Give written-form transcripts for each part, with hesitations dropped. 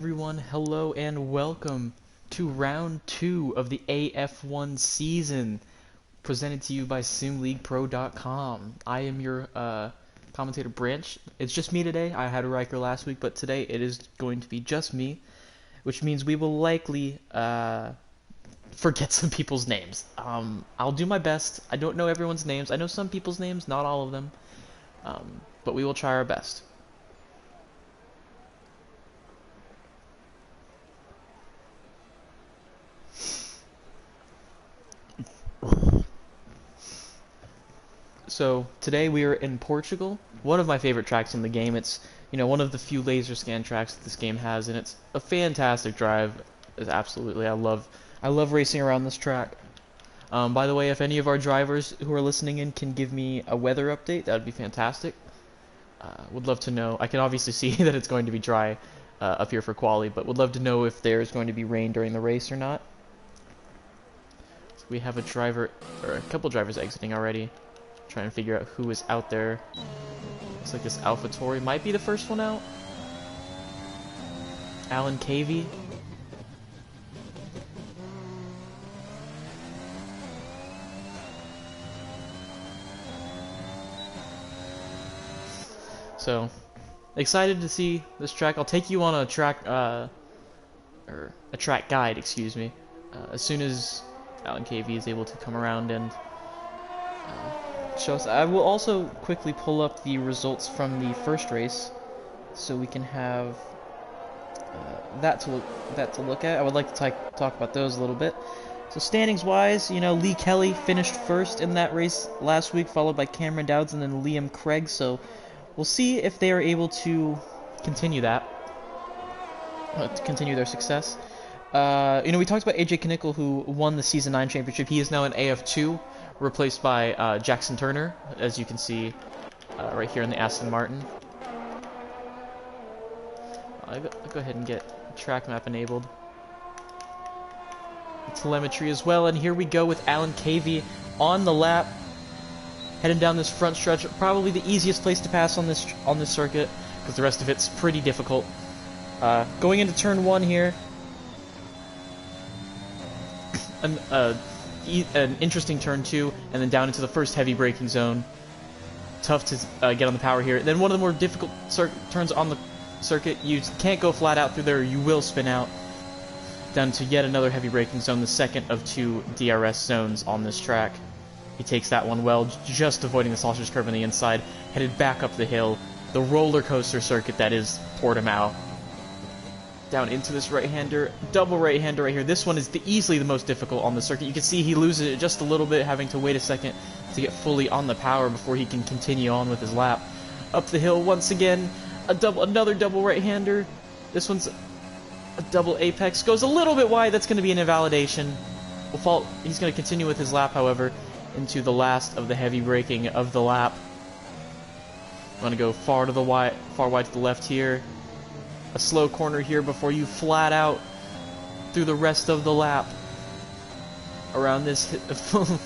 Everyone, hello and welcome to round 2 of the AF1 season, presented to you by SimLeaguePro.com. I am your commentator Branch. It's just me today. I had a Riker last week, but today it is going to be just me, which means we will likely forget some people's names. I'll do my best. I don't know everyone's names. I know some people's names, not all of them, but we will try our best. So today we are in Portugal, one of my favorite tracks in the game. It's, one of the few laser scan tracks that this game has, and it's a fantastic drive. It's absolutely, I love racing around this track. By the way, if any of our drivers who are listening in can give me a weather update, that would be fantastic. Would love to know. I can obviously see that it's going to be dry up here for quali, but would love to know if there's going to be rain during the race or not. So we have a driver, or a couple drivers exiting already. Trying to figure out who is out there. Looks like this AlphaTauri might be the first one out. Alan Cavey. So, excited to see this track. I'll take you on a track, or a track guide, excuse me, as soon as Alan Cavey is able to come around and show us. I will also quickly pull up the results from the first race, so we can have that to look at. I would like to talk about those a little bit. So standings wise, Lee Kelly finished first in that race last week, followed by Cameron Dowds and then Liam Craig. So we'll see if they are able to continue that, to continue their success. We talked about AJ Knickel, who won the Season 9 championship. He is now in AF2. Replaced by Jackson Turner, as you can see right here in the Aston Martin. I'll go ahead and get track map enabled. Telemetry as well, and here we go with Alan Cavey on the lap, heading down this front stretch. Probably the easiest place to pass on this circuit, because the rest of it's pretty difficult. Going into turn 1 here. An interesting turn 2, and then down into the first heavy braking zone. Tough to get on the power here. Then one of the more difficult turns on the circuit. You can't go flat out through there, you will spin out. Down to yet another heavy braking zone, the second of 2 DRS zones on this track. He takes that one well, just avoiding the sausage curve on the inside. Headed back up the hill, the roller coaster circuit that is Portimao. Down into this right-hander, double right-hander right here. This one is easily the most difficult on the circuit. You can see he loses it just a little bit, having to wait a second to get fully on the power before he can continue on with his lap. Up the hill once again, another double right-hander. This one's a double apex. Goes a little bit wide. That's going to be an invalidation. He's going to continue with his lap, however, into the last of the heavy braking of the lap. I'm going to go far wide to the left here. A slow corner here before you flat out through the rest of the lap. Around this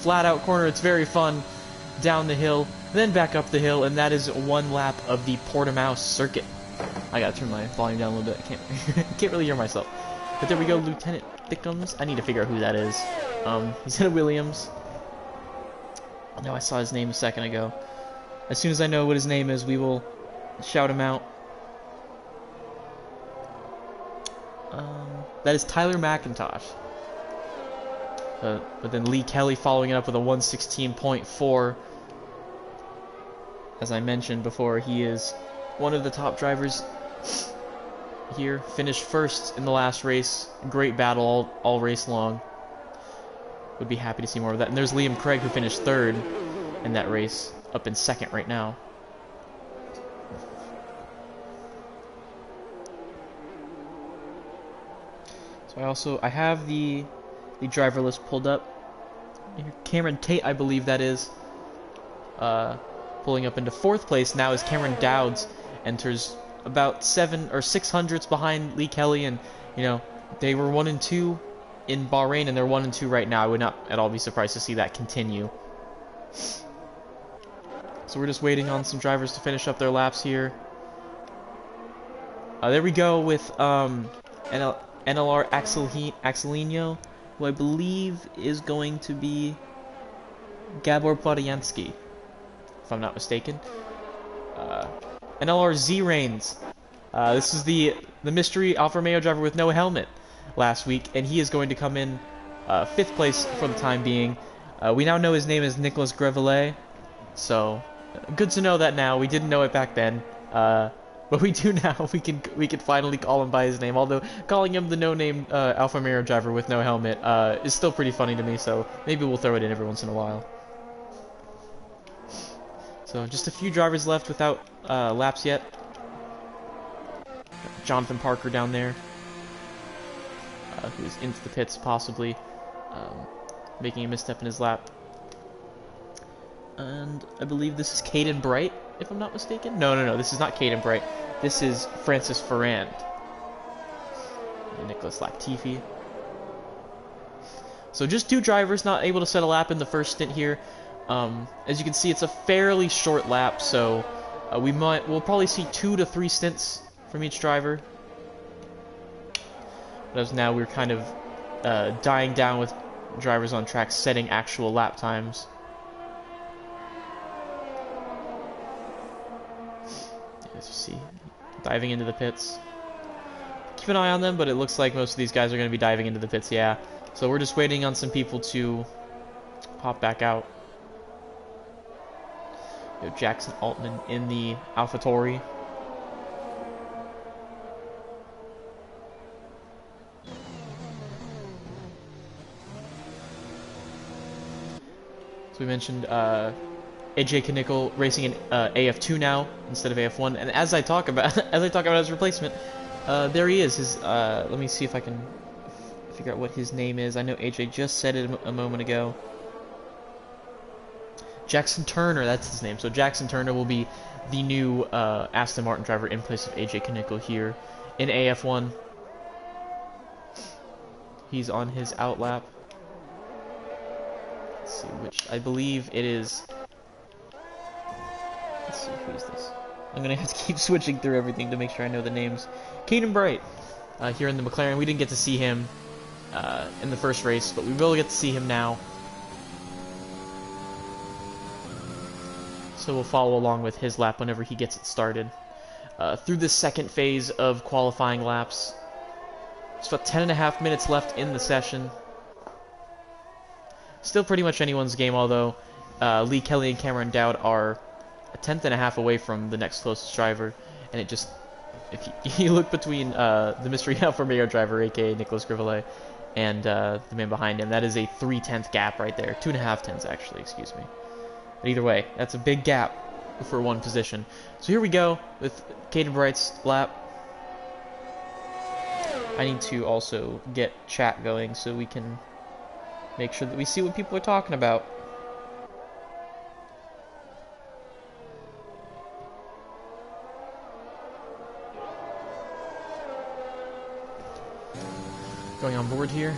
flat out corner, it's very fun. Down the hill, then back up the hill, and that is one lap of the Portimao circuit. I gotta turn my volume down a little bit. I can't really hear myself. But there we go, Lieutenant Thickums. I need to figure out who that is. He's in a Williams. No, I saw his name a second ago. As soon as I know what his name is, we will shout him out. That is Tyler McIntosh. But then Lee Kelly following it up with a 1:16.4. As I mentioned before, he is one of the top drivers here. Finished first in the last race. Great battle all race long. Would be happy to see more of that. And there's Liam Craig, who finished third in that race, up in second right now. So I have the driver list pulled up. Cameron Tate, I believe that is, pulling up into 4th place now as Cameron Dowds enters about 7 or 6 hundredths behind Lee Kelly, and they were 1 and 2 in Bahrain, and they're 1 and 2 right now. I would not at all be surprised to see that continue. So we're just waiting on some drivers to finish up their laps here. There we go with NLR Axelino, who I believe is going to be Gabor Plotyansky, if I'm not mistaken. NLR Z Reigns. This is the mystery Alfa Romeo driver with no helmet last week, and he is going to come in 5th place for the time being. We now know his name is Nicolas Grevelet, so good to know that now. We didn't know it back then, but we do now. We can finally call him by his name. Although calling him the no-name Alfa Romeo driver with no helmet is still pretty funny to me. So maybe we'll throw it in every once in a while. So just a few drivers left without laps yet. Jonathan Parker down there, who's into the pits possibly, making a misstep in his lap. And I believe this is Caden Bright, if I'm not mistaken. No, this is not Caden Bright. This is Francis Ferrand. And Nicholas Latifi. So just 2 drivers not able to set a lap in the first stint here. As you can see, it's a fairly short lap, so we'll probably see 2 to 3 stints from each driver. But as now we're kind of dying down with drivers on track setting actual lap times. As you see, diving into the pits. Keep an eye on them, but it looks like most of these guys are going to be diving into the pits, yeah. So we're just waiting on some people to hop back out. We have Jackson Altman in the AlphaTauri. So we mentioned AJ Knickel racing in AF2 now instead of AF1, and as I talk about his replacement, there he is. His let me see if I can figure out what his name is. I know AJ just said it a moment ago. Jackson Turner, that's his name. So Jackson Turner will be the new Aston Martin driver in place of AJ Knickel here in AF1. He's on his outlap. Let's see which. I believe it is. Let's see, who is this? I'm gonna have to keep switching through everything to make sure I know the names. Caden Bright, here in the McLaren. We didn't get to see him in the first race, but we will get to see him now. So we'll follow along with his lap whenever he gets it started. Through this second phase of qualifying laps. It's about 10.5 minutes left in the session. Still pretty much anyone's game, although Lee Kelly and Cameron Dowd are a 10.5 away from the next closest driver. And it just, if you look between the mystery Alfa Romeo driver, aka Nicolas Grevelet, and the man behind him, that is a 3/10 gap right there. 2.5 tenths, actually, excuse me. But either way, that's a big gap for one position. So here we go with Caden Bright's lap. I need to also get chat going so we can make sure that we see what people are talking about. Going on board here.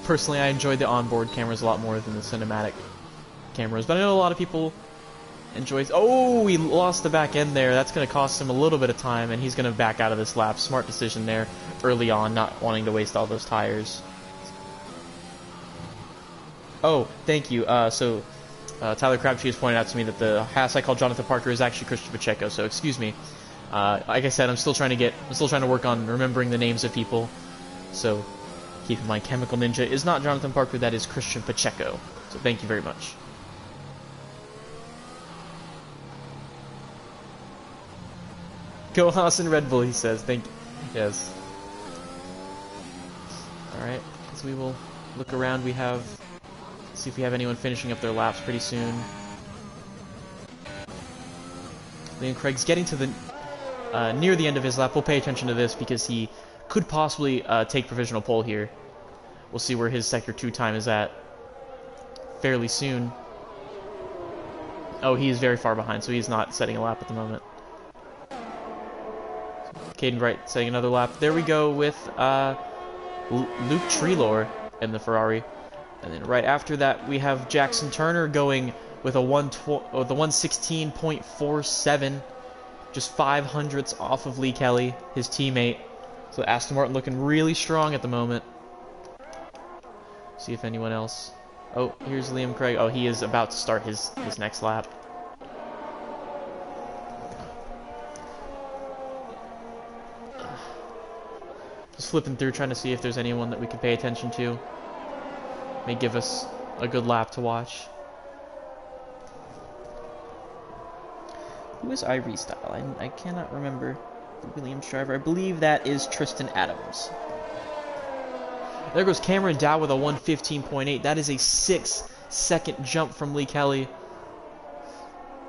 Personally, I enjoyed the onboard cameras a lot more than the cinematic cameras, but I know a lot of people enjoy. Oh, he lost the back end there. That's going to cost him a little bit of time, and he's going to back out of this lap. Smart decision there early on, not wanting to waste all those tires. Oh, thank you. Tyler Crabtree has pointed out to me that the Haas I call Jonathan Parker is actually Christian Pacheco. So excuse me. Like I said, I'm still trying to work on remembering the names of people. So keep in mind, Chemical Ninja is not Jonathan Parker. That is Christian Pacheco. So thank you very much. Go Haas and Red Bull, he says. Thank you. Yes. Alright, as we will look around, we have... see if we have anyone finishing up their laps pretty soon. Liam Craig's getting to the... near the end of his lap. We'll pay attention to this because he could possibly take provisional pole here. We'll see where his Sector 2 time is at fairly soon. Oh, he is very far behind, so he's not setting a lap at the moment. Caden Bright setting another lap. There we go with Luke Treelor in the Ferrari. And then right after that, we have Jackson Turner going with a 116.47, just 0.05 off of Lee Kelly, his teammate. So Aston Martin looking really strong at the moment. See if anyone else. Oh, here's Liam Craig. Oh, he is about to start his next lap. Just flipping through, trying to see if there's anyone that we could pay attention to. May give us a good lap to watch. Who is Ivory Style? I cannot remember the Williams driver. I believe that is Tristan Adams. There goes Cameron Dow with a 1:15.8. That is a 6-second jump from Lee Kelly.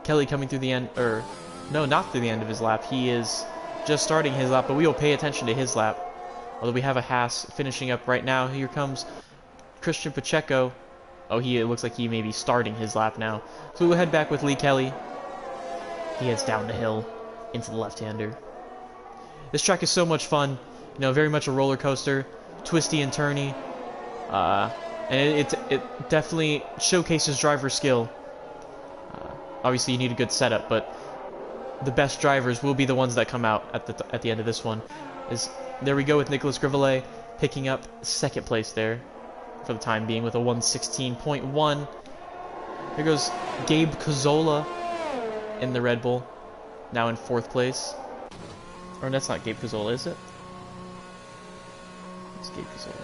Kelly coming through the end, or no, not through the end of his lap. He is just starting his lap, but we will pay attention to his lap. Although we have a Haas finishing up right now. Here comes Christian Pacheco. Oh, it looks like he may be starting his lap now. So we'll head back with Lee Kelly. He heads down the hill into the left-hander. This track is so much fun. You know, very much a roller coaster, twisty and turny. And it definitely showcases driver skill. Obviously, you need a good setup, but the best drivers will be the ones that come out at the end of this one. There we go with Nicolas Grivelet picking up second place there for the time being with a 1:16.1. Here goes Gabe Cazzola in the Red Bull, now in fourth place. Or that's not Gabe Cazzola, is it? It's Gabe Cazzola.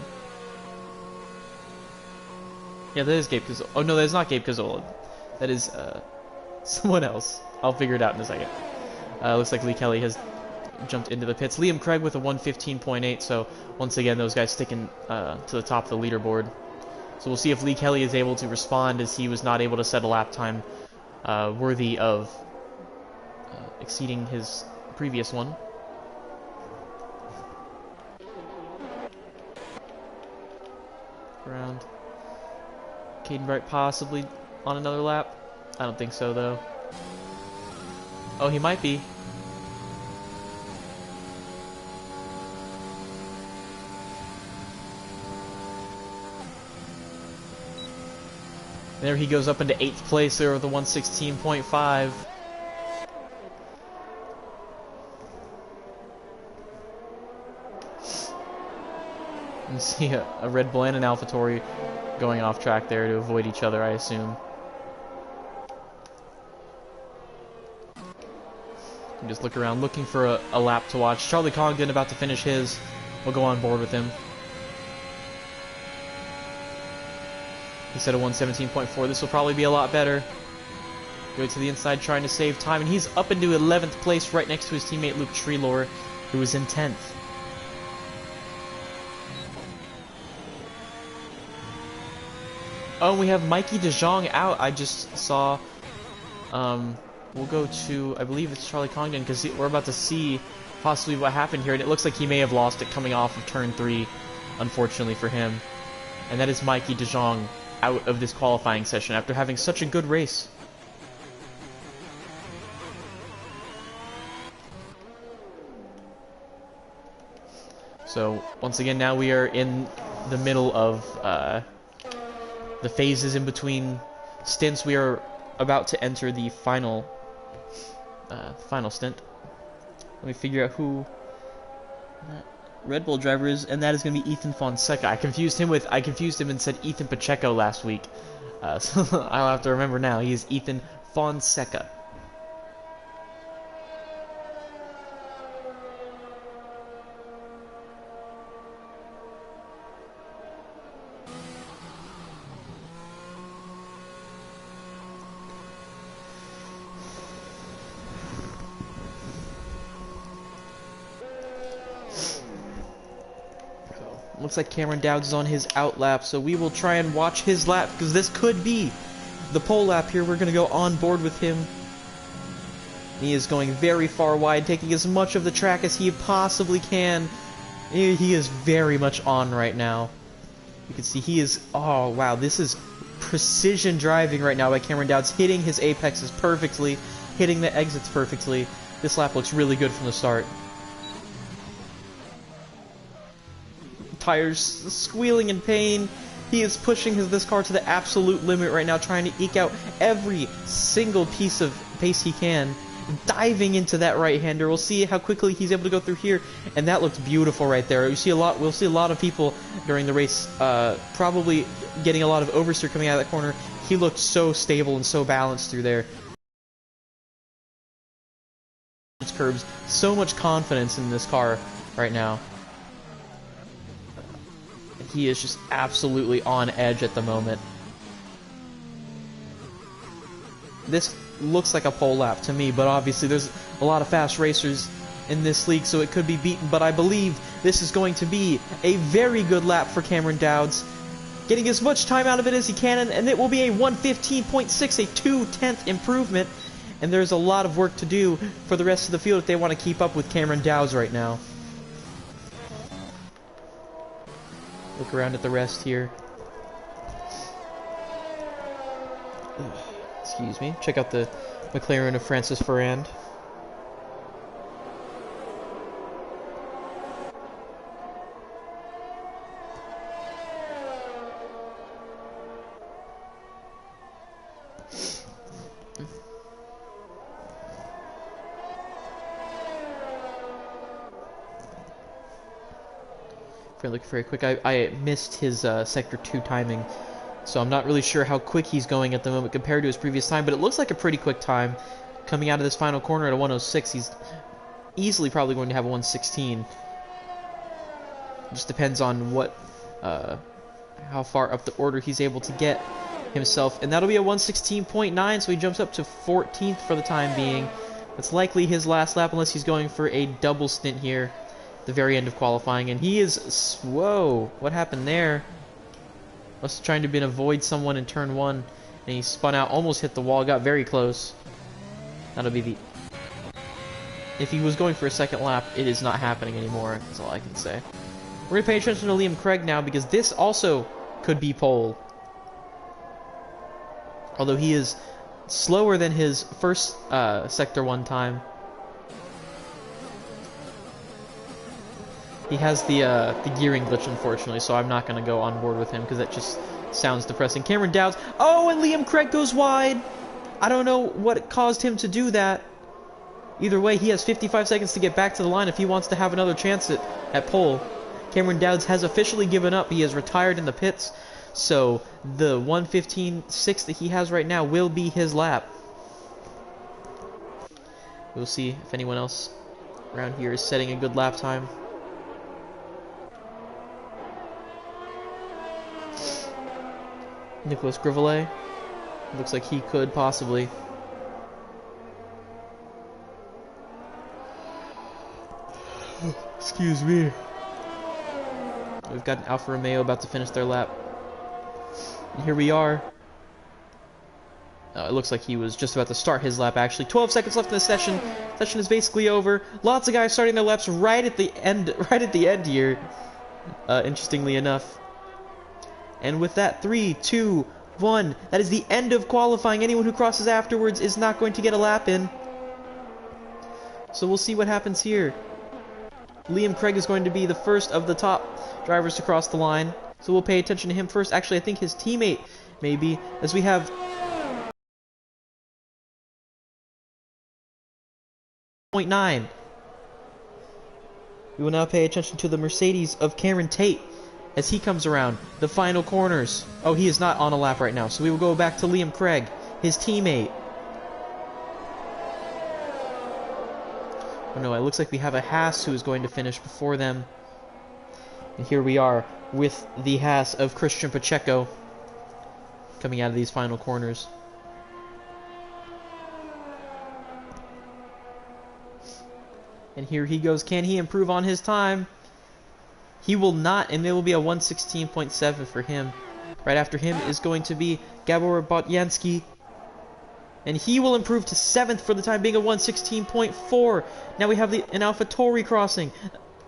Yeah, that is Gabe Cazzola. Oh no, that is not Gabe Cazzola. That is someone else. I'll figure it out in a second. Looks like Lee Kelly has jumped into the pits. Liam Craig with a 1:15.8. So once again, those guys sticking to the top of the leaderboard. So we'll see if Lee Kelly is able to respond, as he was not able to set a lap time worthy of exceeding his previous one. Around. Caden Bright possibly on another lap. I don't think so, though. Oh, he might be. There he goes up into 8th place there with a 1:16.5. You see a Red Bull and an AlphaTauri going off track there to avoid each other, I assume. You just look around looking for a lap to watch. Charlie Congdon about to finish his. We'll go on board with him. He said a 1:17.4. This will probably be a lot better. Go to the inside trying to save time, and he's up into 11th place right next to his teammate Luke Treelor, who is in 10th. Oh, we have Mikey De Jong out. I just saw. We'll go to, I believe it's Charlie Congdon, because we're about to see possibly what happened here, and it looks like he may have lost it coming off of turn 3, unfortunately for him. And that is Mikey De Jong out of this qualifying session after having such a good race. So once again, now we are in the middle of the phases in between stints. We are about to enter the final stint. Let me figure out who that Red Bull driver is, and that is going to be Ethan Fonseca. I confused him and said Ethan Pacheco last week, so I'll have to remember now. He is Ethan Fonseca. Looks like Cameron Dowds is on his out lap, so we will try and watch his lap, because this could be the pole lap here. We're going to go on board with him. He is going very far wide, taking as much of the track as he possibly can. He is very much on right now. You can see he is, oh wow, this is precision driving right now by Cameron Dowds, hitting his apexes perfectly, hitting the exits perfectly. This lap looks really good from the start. Tires squealing in pain. He is pushing this car to the absolute limit right now, trying to eke out every single piece of pace he can. diving into that right-hander. We'll see how quickly he's able to go through here, and that looks beautiful right there. We'll see a lot of people during the race probably getting a lot of oversteer coming out of that corner. He looked so stable and so balanced through there. Curbs, so much confidence in this car right now. He is just absolutely on edge at the moment. This looks like a pole lap to me, but obviously there's a lot of fast racers in this league, so it could be beaten, but I believe this is going to be a very good lap for Cameron Dowds, getting as much time out of it as he can, and it will be a 1:15.6, a 2/10 improvement, and there's a lot of work to do for the rest of the field if they want to keep up with Cameron Dowds right now. Look around at the rest here. Excuse me. Check out the McLaren of Francis Ferrand. Look very quick. I missed his Sector 2 timing, so I'm not really sure how quick he's going at the moment compared to his previous time, but it looks like a pretty quick time. Coming out of this final corner at a 1:06, he's easily probably going to have a 1:16. It just depends on what, how far up the order he's able to get himself, and that'll be a 1:16.9, so he jumps up to 14th for the time being. That's likely his last lap unless he's going for a double stint here. The very end of qualifying, and he is, whoa, what happened there? Must have trying to avoid someone in turn 1, and he spun out, almost hit the wall, got very close. That'll be the, if he was going for a second lap, it is not happening anymore, that's all I can say. We're going to pay attention to Liam Craig now, because this also could be pole. Although he is slower than his first Sector 1 time. He has the gearing glitch, unfortunately, so I'm not going to go on board with him because that just sounds depressing. Cameron Dowds. Oh, and Liam Craig goes wide. I don't know what caused him to do that. Either way, he has 55 seconds to get back to the line if he wants to have another chance at pole. Cameron Dowds has officially given up. He has retired in the pits. So the 1:15.6 that he has right now will be his lap. We'll see if anyone else around here is setting a good lap time. Nicolas Grivelet. Looks like he could possibly. Excuse me. We've got an Alfa Romeo about to finish their lap. And here we are. It looks like he was just about to start his lap, actually. 12 seconds left in the session. Session is basically over. Lots of guys starting their laps right at the end here. Interestingly enough. And with that, 3, 2, 1. That is the end of qualifying. Anyone who crosses afterwards is not going to get a lap in. So we'll see what happens here. Liam Craig is going to be the first of the top drivers to cross the line. So we'll pay attention to him first. Actually, I think his teammate, maybe, as we have 0.9. We will now pay attention to the Mercedes of Cameron Tate as he comes around the final corners. Oh, he is not on a lap right now, so we will go back to Liam Craig, his teammate. Oh no, it looks like we have a Haas who is going to finish before them. And here we are with the Haas of Christian Pacheco coming out of these final corners. And here he goes. Can he improve on his time? He will not, and it will be a 1:16.7 for him. Right after him is going to be Gabor Botyansky. And he will improve to 7th for the time being, a 1:16.4. Now we have an AlphaTauri crossing.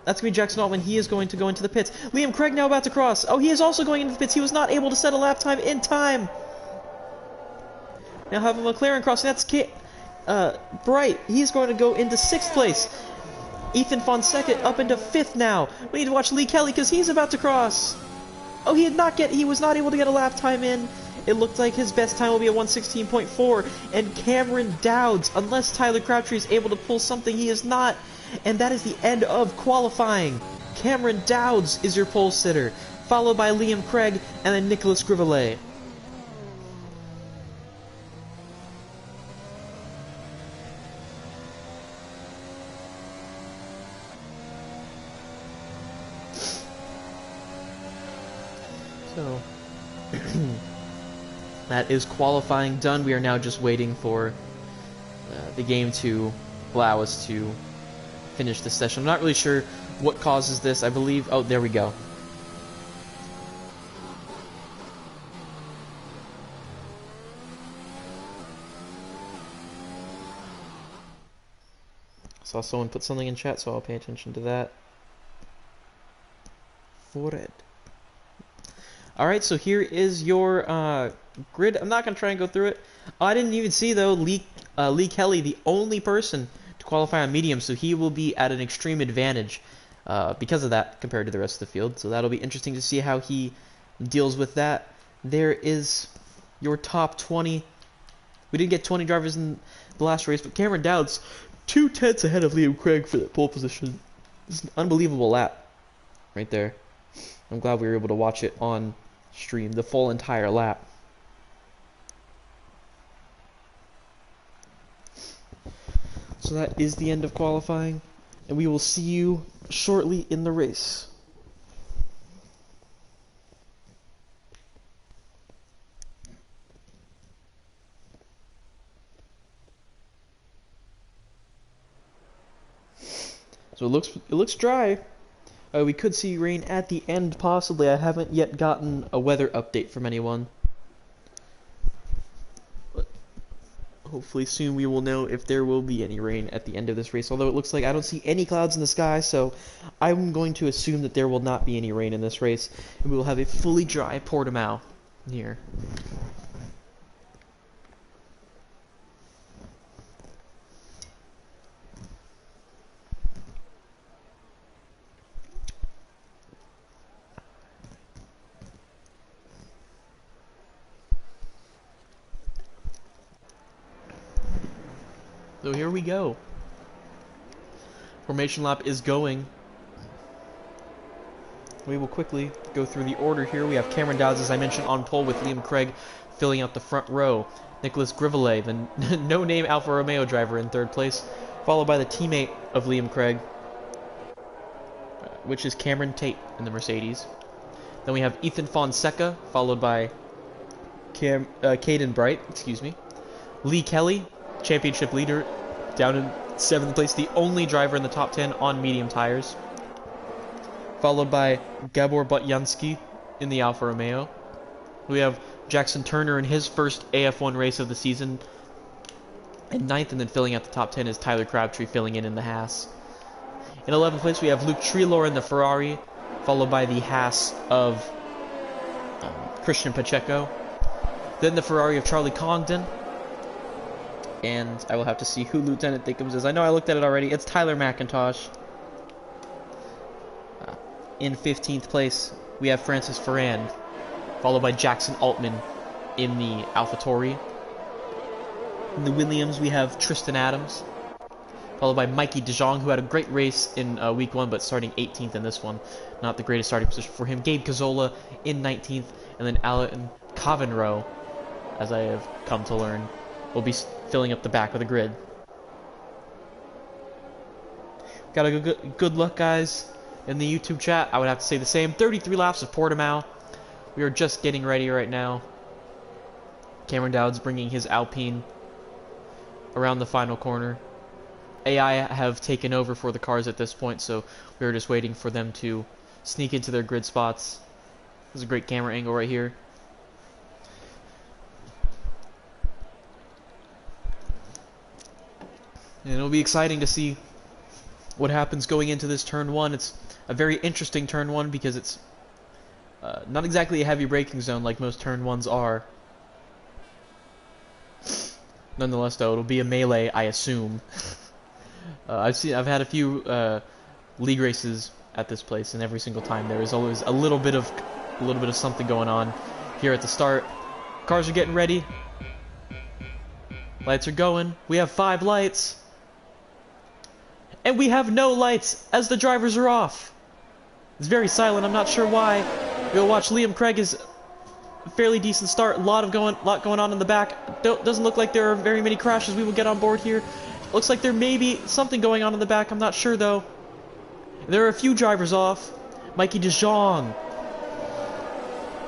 That's going to be Jackson Altman. He is going to go into the pits. Liam Craig now about to cross. Oh, he is also going into the pits. He was not able to set a lap time in time. Now have a McLaren crossing. That's Bright. He's going to go into 6th place. Ethan Fonseca up into 5th now. We need to watch Lee Kelly because he's about to cross. Oh, he was not able to get a lap time in. It looked like his best time will be a 1:16.4, and Cameron Dowds, unless Tyler Crabtree is able to pull something, he is not. And that is the end of qualifying. Cameron Dowds is your pole sitter, followed by Liam Craig and then Nicholas Grivelet. So, that is qualifying done. We are now just waiting for the game to allow us to finish this session. I'm not really sure what causes this. I believe... Oh, there we go. Saw someone put something in chat, so I'll pay attention to that. For it. Alright, so here is your grid. I'm not going to try and go through it. I didn't even see, though, Lee Kelly, the only person to qualify on medium, so he will be at an extreme advantage because of that compared to the rest of the field. So that'll be interesting to see how he deals with that. There is your top 20. We didn't get 20 drivers in the last race, but Cameron Dowds, 2/10 ahead of Liam Craig for that pole position. It's an unbelievable lap right there. I'm glad we were able to watch it on stream, the full entire lap. So that is the end of qualifying, and we will see you shortly in the race. So it looks dry. We could see rain at the end, possibly. I haven't yet gotten a weather update from anyone. But hopefully soon we will know if there will be any rain at the end of this race. Although it looks like I don't see any clouds in the sky, so I'm going to assume that there will not be any rain in this race. And we will have a fully dry Portimao here. So here we go. Formation lap is going. We will quickly go through the order here. We have Cameron Dowds, as I mentioned, on pole with Liam Craig filling out the front row. Nicholas Grivelet, the no-name Alfa Romeo driver, in third place, followed by the teammate of Liam Craig, which is Cameron Tate in the Mercedes. Then we have Ethan Fonseca, followed by Caden Bright, Lee Kelly, championship leader, down in 7th place, the only driver in the top 10 on medium tires, followed by Gabor Butyansky in the Alfa Romeo. We have Jackson Turner in his first AF1 race of the season in 9th, and then filling out the top 10 is Tyler Crabtree filling in the Haas. In 11th place we have Luke Treelor in the Ferrari, followed by the Haas of Christian Pacheco. Then the Ferrari of Charlie Congdon. And I will have to see who Lieutenant Thickums is. I know I looked at it already. It's Tyler McIntosh. In 15th place, we have Francis Ferrand, followed by Jackson Altman in the AlphaTauri. In the Williams, we have Tristan Adams, followed by Mikey De Jong, who had a great race in week 1, but starting 18th in this one. Not the greatest starting position for him. Gabe Cazzola in 19th, and then Alan Cavenrow, as I have come to learn, will be filling up the back of the grid. Got a good luck, guys, in the YouTube chat. I would have to say the same. 33 laps of Portimao. We are just getting ready right now. Cameron Dowds bringing his Alpine around the final corner. AI have taken over for the cars at this point, so we're just waiting for them to sneak into their grid spots. This is a great camera angle right here. And it'll be exciting to see what happens going into this turn 1. It's a very interesting turn 1 because it's not exactly a heavy braking zone like most turn 1s are. Nonetheless, though, it'll be a melee, I assume. I've had a few league races at this place, and every single time there is always a little bit of a little bit of something going on here at the start. Cars are getting ready. Lights are going. We have 5 lights. And we have no lights as the drivers are off. It's very silent. I'm not sure why. We'll watch Liam Craig's fairly decent start. Lot going on in the back. Doesn't look like there are very many crashes. We will get on board here. Looks like there may be something going on in the back. I'm not sure though. There are a few drivers off. Mikey DeJong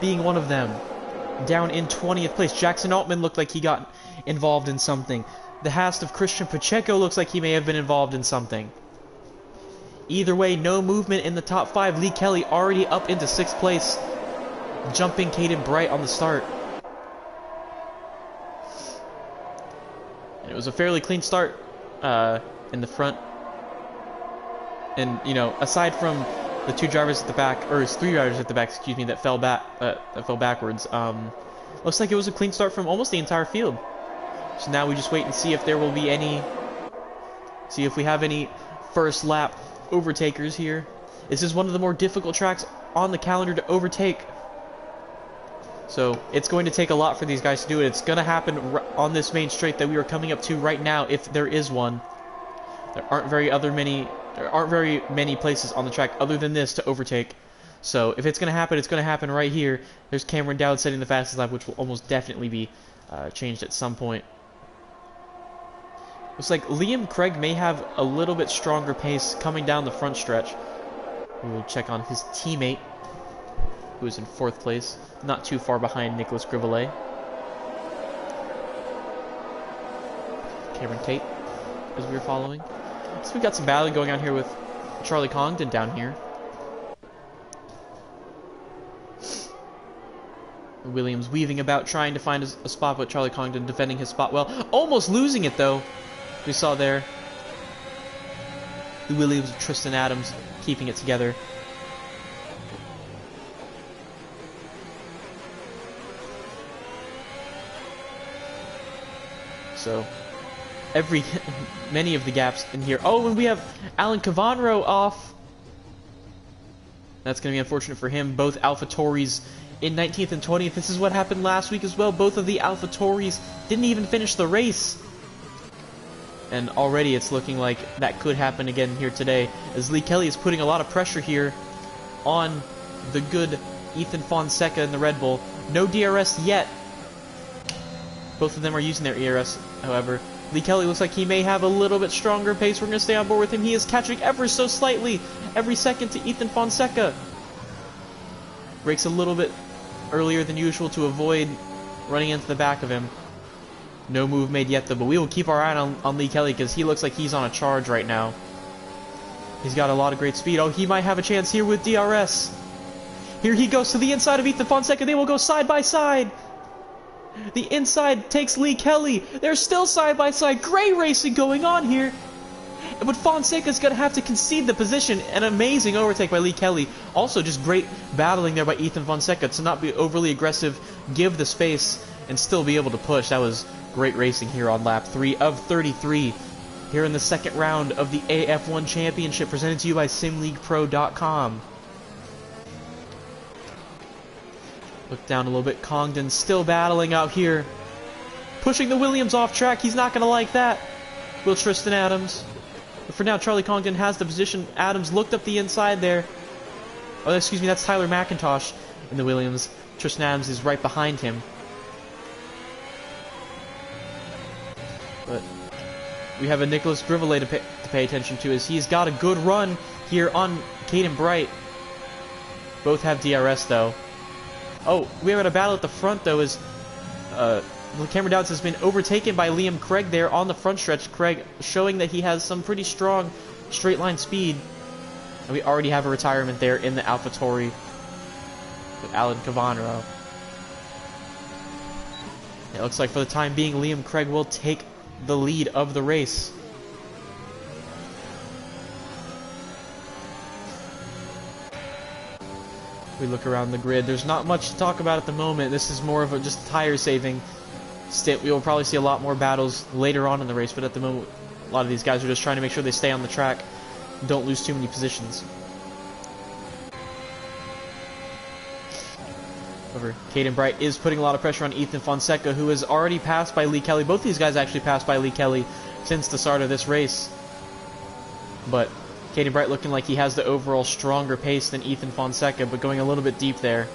being one of them. Down in 20th place. Jackson Altman looked like he got involved in something. The hast of Christian Pacheco looks like he may have been involved in something. Either way, no movement in the top 5. Lee Kelly already up into 6th place. Jumping Caden Bright on the start. And it was a fairly clean start in the front. And, you know, aside from the 2 drivers at the back, or 3 drivers at the back, excuse me, that fell backwards, looks like it was a clean start from almost the entire field. So now we just wait and see if there will be see if we have any first lap overtakers here. This is one of the more difficult tracks on the calendar to overtake. So it's going to take a lot for these guys to do it. It's going to happen on this main straight that we are coming up to right now, if there is one. There aren't very many places on the track other than this to overtake. So if it's going to happen right here. There's Cameron Dowd setting the fastest lap, which will almost definitely be changed at some point. Looks like Liam Craig may have a little bit stronger pace coming down the front stretch. We'll check on his teammate, who is in 4th place, not too far behind Nicholas Grivelet. Cameron Tate, as we were following. So we've got some battling going on here with Charlie Congdon down here. Williams weaving about, trying to find a spot, but Charlie Congdon defending his spot well. Almost losing it, though. We saw there. The Williams of Tristan Adams keeping it together. So, many of the gaps in here. Oh, and we have Alan Cavanro off. That's going to be unfortunate for him. Both AlphaTauris in 19th and 20th. This is what happened last week as well. Both of the AlphaTauris didn't even finish the race. And already it's looking like that could happen again here today, as Lee Kelly is putting a lot of pressure here on the good Ethan Fonseca in the Red Bull. No DRS yet. Both of them are using their ERS, however. Lee Kelly looks like he may have a little bit stronger pace. We're going to stay on board with him. He is catching ever so slightly every second to Ethan Fonseca. Brakes a little bit earlier than usual to avoid running into the back of him. No move made yet, though, but we will keep our eye on Lee Kelly, because he looks like he's on a charge right now. He's got a lot of great speed. Oh, he might have a chance here with DRS. Here he goes to the inside of Ethan Fonseca. They will go side by side. The inside takes Lee Kelly. They're still side by side. Great racing going on here. But Fonseca's going to have to concede the position. An amazing overtake by Lee Kelly. Also just great battling there by Ethan Fonseca to not be overly aggressive, give the space, and still be able to push. That was great racing here on lap 3 of 33. Here in the second round of the AF1 Championship, presented to you by SimLeaguePro.com. Look down a little bit. Congdon still battling out here. Pushing the Williams off track. He's not going to like that. Will Tristan Adams. But for now, Charlie Congdon has the position. Adams looked up the inside there. Oh, excuse me, that's Tyler McIntosh in the Williams. Tristan Adams is right behind him. But we have a Nicholas Grivelet to pay attention to, as he's got a good run here on Caden Bright. Both have DRS, though. Oh, we have a battle at the front, though, as Cameron Dowds has been overtaken by Liam Craig there on the front stretch. Craig showing that he has some pretty strong straight line speed. And we already have a retirement there in the AlphaTauri with Alan Cavanro. It looks like for the time being, Liam Craig will take the lead of the race. We look around the grid. There's not much to talk about at the moment. This is more of a just tire saving stint. We will probably see a lot more battles later on in the race, but at the moment, a lot of these guys are just trying to make sure they stay on the track, don't lose too many positions. However, Caden Bright is putting a lot of pressure on Ethan Fonseca, who is already passed by Lee Kelly. Both these guys actually passed by Lee Kelly since the start of this race. But Caden Bright looking like he has the overall stronger pace than Ethan Fonseca, but going a little bit deep there.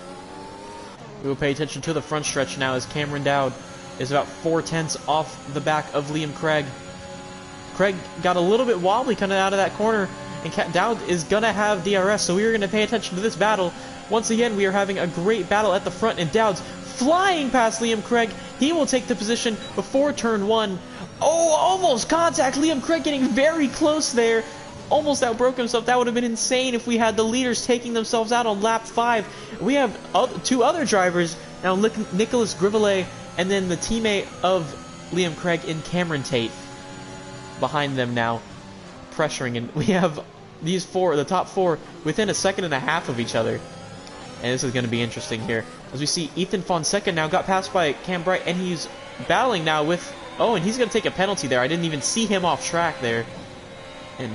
We will pay attention to the front stretch now as Cameron Dowd is about 4/10 off the back of Liam Craig. Craig got a little bit wobbly coming out of that corner, and Dowd is going to have DRS, so we are going to pay attention to this battle. Once again, we are having a great battle at the front, and Dowd's flying past Liam Craig. He will take the position before turn 1. Oh, almost contact. Liam Craig getting very close there. Almost outbroke himself. That would have been insane if we had the leaders taking themselves out on lap 5. We have two other drivers now, Nicholas Grivelet and then the teammate of Liam Craig in Cameron Tate behind them now, pressuring. And we have these four, the top four, within a second and a half of each other. And this is going to be interesting here, as we see Ethan Fonseca now got passed by Cam Bright, and he's battling now with... Oh, and he's going to take a penalty there. I didn't even see him off track there. And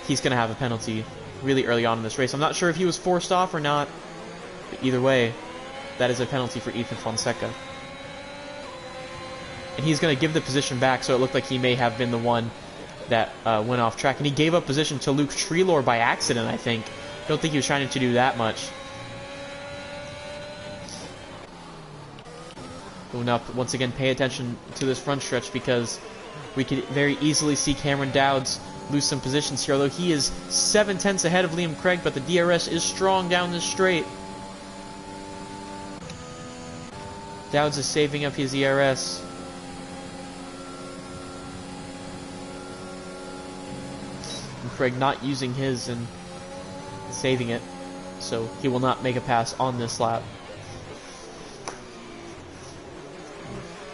he's going to have a penalty really early on in this race. I'm not sure if he was forced off or not, but either way, that is a penalty for Ethan Fonseca. And he's going to give the position back, so it looked like he may have been the one that went off track. And he gave up position to Luke Treelor by accident, I think. I don't think he was trying to do that much. We'll now once again pay attention to this front stretch, because we could very easily see Cameron Dowds lose some positions here, although he is 7/10 ahead of Liam Craig, but the DRS is strong down this straight. Dowds is saving up his DRS. And Craig not using his and saving it, so he will not make a pass on this lap.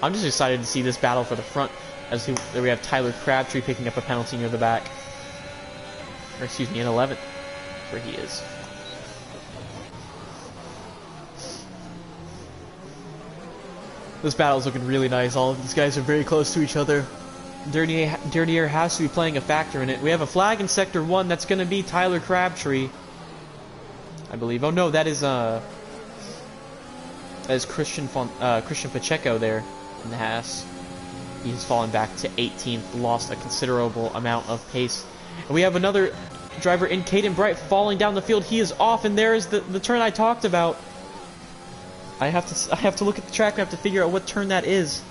I'm just excited to see this battle for the front, as we have Tyler Crabtree picking up a penalty near the back. Or excuse me, in 11th, where he is. This battle is looking really nice. All of these guys are very close to each other. Dernier has to be playing a factor in it. We have a flag in Sector 1. That's going to be Tyler Crabtree, I believe. Oh no, that is Christian Pacheco there in the Haas. He's fallen back to 18th, lost a considerable amount of pace. And we have another driver in Caden Bright falling down the field. He is off, and there is the turn I talked about. I have to look at the track. I have to figure out what turn that is.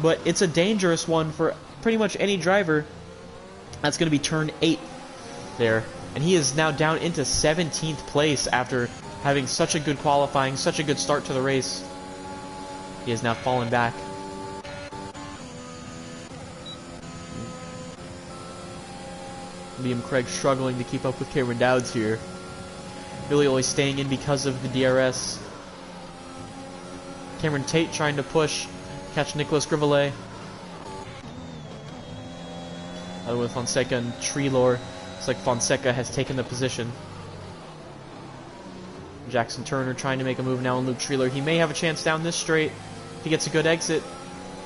But it's a dangerous one for pretty much any driver. That's going to be turn 8 there. And he is now down into 17th place after having such a good qualifying, such a good start to the race. He has now fallen back. Liam Craig struggling to keep up with Cameron Dowds here. Really only staying in because of the DRS. Cameron Tate trying to push, catch Nicholas Grivelet. With Fonseca and Treelor. It's like Fonseca has taken the position. Jackson Turner trying to make a move now on Luke Treelor. He may have a chance down this straight if he gets a good exit.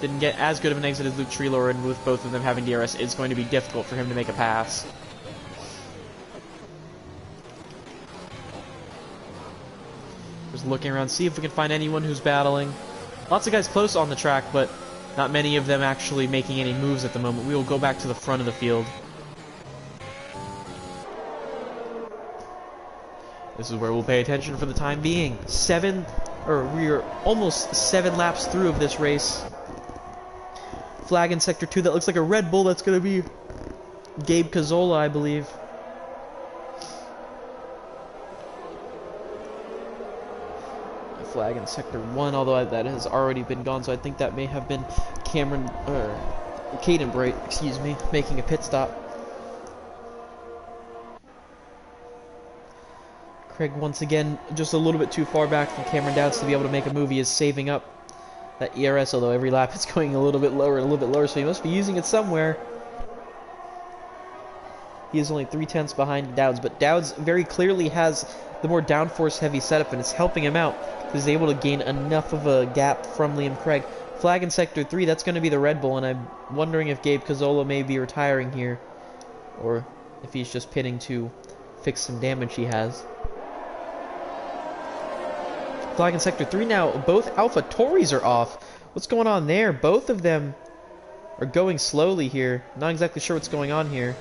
Didn't get as good of an exit as Luke Treelor, and with both of them having DRS, it's going to be difficult for him to make a pass. Just looking around, see if we can find anyone who's battling. Lots of guys close on the track, but not many of them actually making any moves at the moment. We will go back to the front of the field. This is where we'll pay attention for the time being. We are almost 7 laps through of this race. Flag in Sector 2, that looks like a Red Bull. That's going to be Gabe Cazzola, I believe. A flag in Sector 1, although that has already been gone, so I think that may have been Caden Bright, excuse me, making a pit stop. Craig once again just a little bit too far back from Cameron Dowds to be able to make a move. He is saving up that ERS, although every lap it's going a little bit lower and a little bit lower, so he must be using it somewhere. He is only 3/10 behind Dowds, but Dowds very clearly has the more downforce heavy setup, and it's helping him out. He's able to gain enough of a gap from Liam Craig. Flag in Sector 3, that's going to be the Red Bull, and I'm wondering if Gabe Cazzola may be retiring here, or if he's just pitting to fix some damage he has. Flag in Sector 3 now. Both Alpha Tauris are off. What's going on there? Both of them are going slowly here. Not exactly sure what's going on here.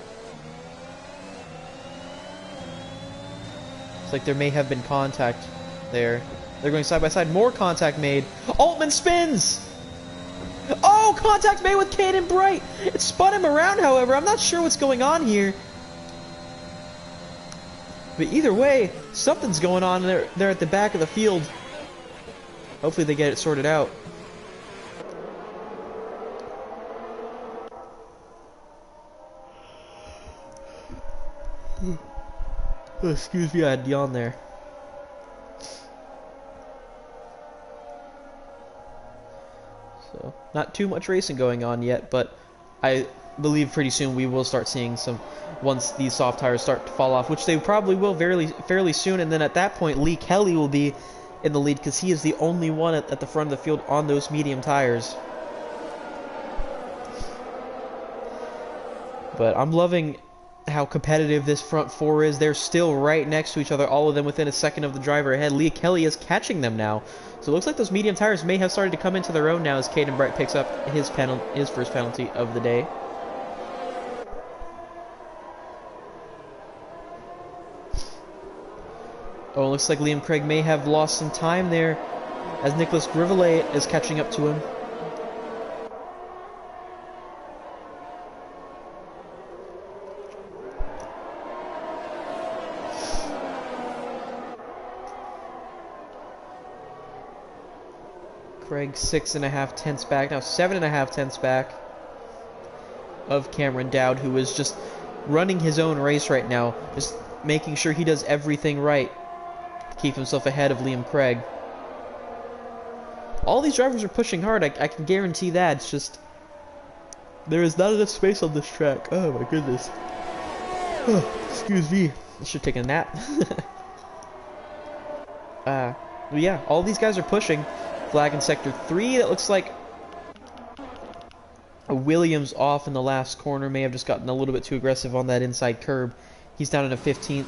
It's like there may have been contact there. They're going side by side. More contact made. Altman spins! Oh, contact made with Caden Bright! It spun him around, however. I'm not sure what's going on here. But either way, something's going on there at the back of the field. Hopefully they get it sorted out. Oh, excuse me, I had yawn there. So, not too much racing going on yet, but I believe pretty soon we will start seeing some, once these soft tires start to fall off, which they probably will fairly soon, and then at that point Lee Kelly will be in the lead because he is the only one at the front of the field on those medium tires. But I'm loving how competitive this front four is. They're still right next to each other, all of them within a second of the driver ahead. Lee Kelly is catching them now. So it looks like those medium tires may have started to come into their own now as Caden Bright picks up his first penalty of the day. Oh, it looks like Liam Craig may have lost some time there as Nicholas Grivelet is catching up to him. Craig 6.5 tenths back, now 7.5 tenths back of Cameron Dowd, who is just running his own race right now, just making sure he does everything right to keep himself ahead of Liam Craig. All these drivers are pushing hard, I can guarantee that. It's just there is not enough space on this track. Oh my goodness. Oh, excuse me. I should take a nap. But yeah, all these guys are pushing. Flag in Sector 3, it looks like Williams off in the last corner, may have just gotten a little bit too aggressive on that inside curb. He's down in a 15th,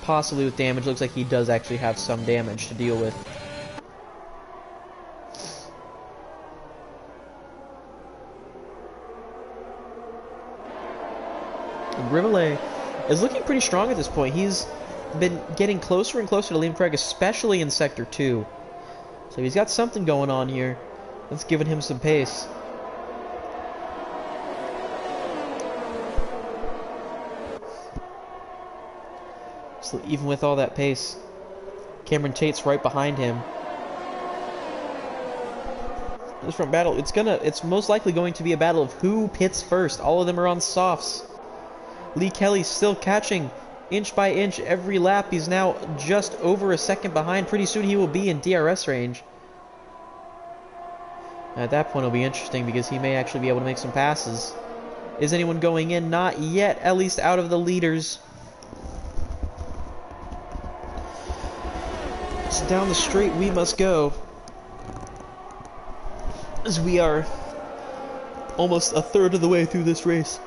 possibly with damage. Looks like he does actually have some damage to deal with. Grivelet is looking pretty strong at this point. He's been getting closer and closer to Liam Craig, especially in Sector 2. So he's got something going on here that's giving him some pace. So even with all that pace, Cameron Tate's right behind him. This front battle, it's most likely going to be a battle of who pits first. All of them are on softs. Lee Kelly still catching inch by inch every lap. He's now just over a second behind. Pretty soon he will be in DRS range. At that point it'll be interesting because he may actually be able to make some passes. Is anyone going in? Not yet, at least out of the leaders. So down the straight we must go, as we are almost a third of the way through this race.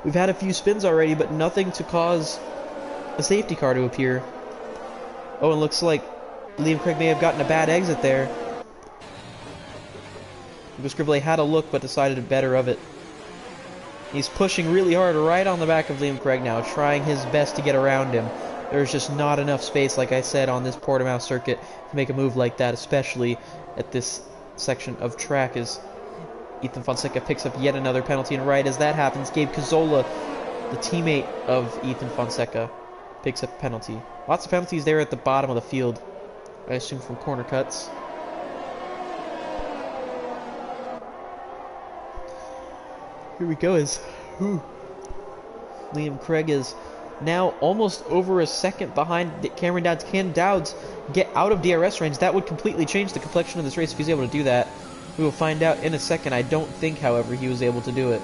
We've had a few spins already, but nothing to cause a safety car to appear. Oh, it looks like Liam Craig may have gotten a bad exit there. Lucas Grivelet had a look, but decided better of it. He's pushing really hard right on the back of Liam Craig now, trying his best to get around him. There's just not enough space, like I said, on this Portimao circuit to make a move like that, especially at this section of track, as Ethan Fonseca picks up yet another penalty. And right as that happens, Gabe Cazzola, the teammate of Ethan Fonseca, picks up a penalty. Lots of penalties there at the bottom of the field, I assume from corner cuts. Here we go. Liam Craig is now almost over a second behind Cameron Dowds. Can Dowds get out of DRS range? That would completely change the complexion of this race if he's able to do that. We will find out in a second. I don't think, however, he was able to do it.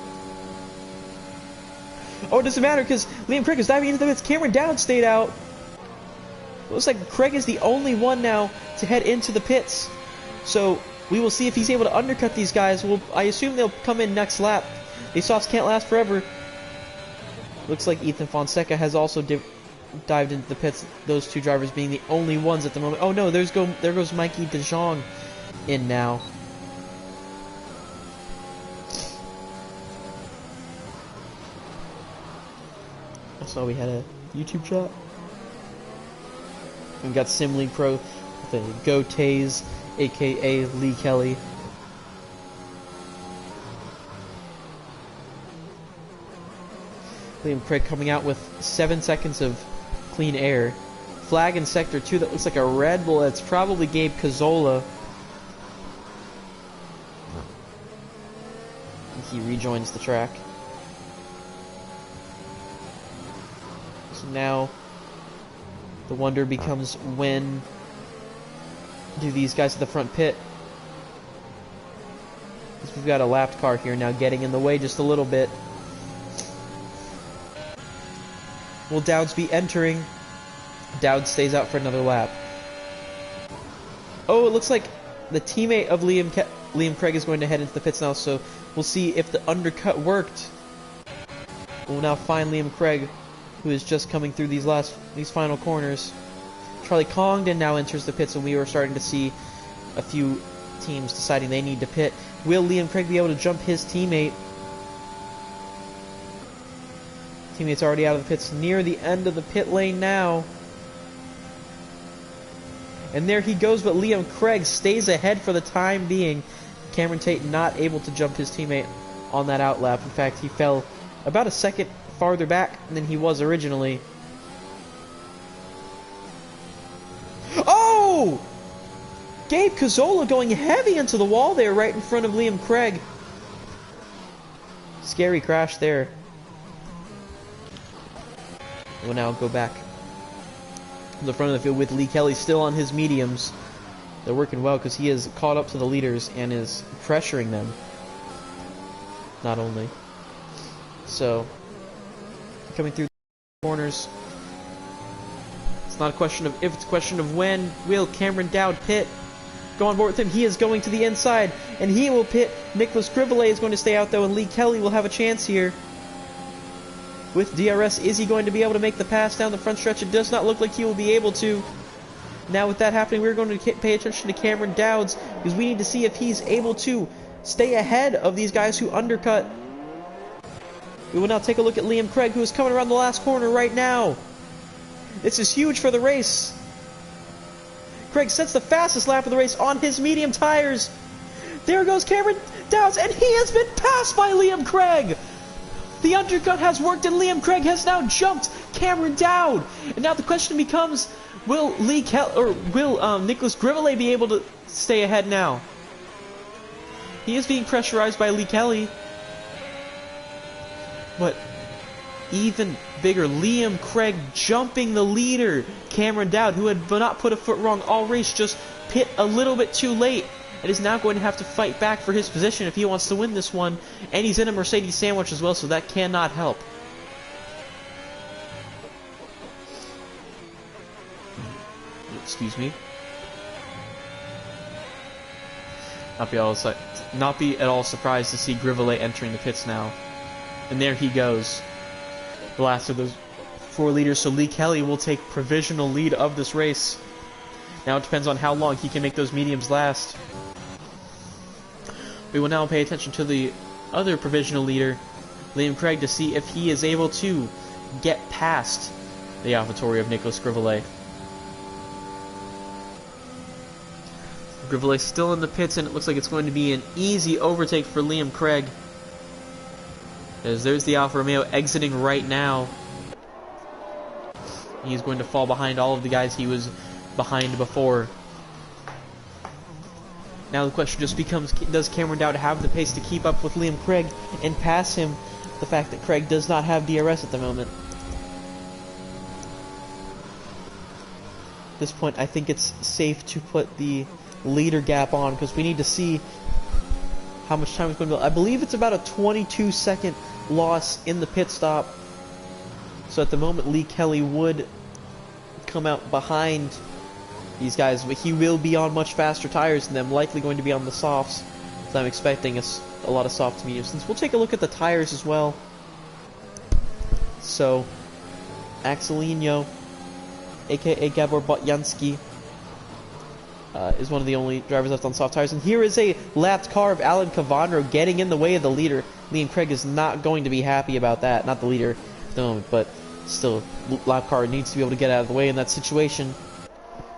Oh, it doesn't matter because Liam Craig is diving into the pits. Cameron Dowds stayed out. It looks like Craig is the only one now to head into the pits. So we will see if he's able to undercut these guys. I assume they'll come in next lap. These softs can't last forever. Looks like Ethan Fonseca has also dived into the pits, those two drivers being the only ones at the moment. Oh no, there goes Mikey De Jong in now. I saw we had a YouTube chat. We got Sim League Pro with a Go Taze, aka Lee Kelly. Liam Craig coming out with 7 seconds of clean air. Flag in Sector 2 that looks like a Red Bull. That's probably Gabe Cazzola. He rejoins the track. So now the wonder becomes, when do these guys at the front pit? Because we've got a lapped car here now getting in the way just a little bit. Will Dowds be entering? Dowds stays out for another lap. Oh, it looks like the teammate of Liam Craig is going to head into the pits now, so we'll see if the undercut worked. We'll now find Liam Craig, who is just coming through these final corners. Charlie Congdon now enters the pits, and we are starting to see a few teams deciding they need to pit. Will Liam Craig be able to jump his teammate? Teammate's already out of the pits, near the end of the pit lane now. And there he goes, but Liam Craig stays ahead for the time being. Cameron Tate not able to jump his teammate on that outlap. In fact, he fell about a second farther back than he was originally. Oh! Gabe Cazzola going heavy into the wall there right in front of Liam Craig. Scary crash there. We'll now go back to the front of the field with Lee Kelly still on his mediums. They're working well because he has caught up to the leaders and is pressuring them. Not only. So, coming through the corners. It's not a question of if, it's a question of when. Will Cameron Dowd pit? Go on board with him. He is going to the inside, and he will pit. Nicholas Grivelet is going to stay out, though, and Lee Kelly will have a chance here. With DRS, is he going to be able to make the pass down the front stretch? It does not look like he will be able to. Now with that happening, we're going to pay attention to Cameron Dowds, because we need to see if he's able to stay ahead of these guys who undercut. We will now take a look at Liam Craig, who is coming around the last corner right now. This is huge for the race. Craig sets the fastest lap of the race on his medium tires. There goes Cameron Dowds, and he has been passed by Liam Craig. The undercut has worked, and Liam Craig has now jumped Cameron Dowd. And now the question becomes, will Nicholas Grivelet be able to stay ahead now? He is being pressurized by Lee Kelly. But even bigger, Liam Craig jumping the leader, Cameron Dowd, who had not put a foot wrong all race, just pit a little bit too late. And is now going to have to fight back for his position if he wants to win this one. And he's in a Mercedes sandwich as well, so that cannot help. Excuse me. Not be at all surprised to see Grivelet entering the pits now. And there he goes. The last of those 4 leaders, so Lee Kelly will take provisional lead of this race. Now it depends on how long he can make those mediums last. We will now pay attention to the other provisional leader, Liam Craig, to see if he is able to get past the AlphaTauri of Nicholas Grivelet. Grivelet still in the pits, and it looks like it's going to be an easy overtake for Liam Craig. As there's the Alfa Romeo exiting right now. He's going to fall behind all of the guys he was behind before. Now the question just becomes, does Cameron Dowd have the pace to keep up with Liam Craig and pass him? The fact that Craig does not have DRS at the moment. At this point, I think it's safe to put the leader gap on, because we need to see how much time is going to be. I believe it's about a 22-second loss in the pit stop. So at the moment, Lee Kelly would come out behind these guys, but he will be on much faster tires than them, likely going to be on the softs. So I'm expecting a lot of soft to medium. Since we'll take a look at the tires as well. So Axelino aka Gabor Botjanski, is one of the only drivers left on soft tires. And here is a lapped car of Alan Cavandro getting in the way of the leader. Liam Craig is not going to be happy about that. Not the leader, no, but still, lap car needs to be able to get out of the way in that situation.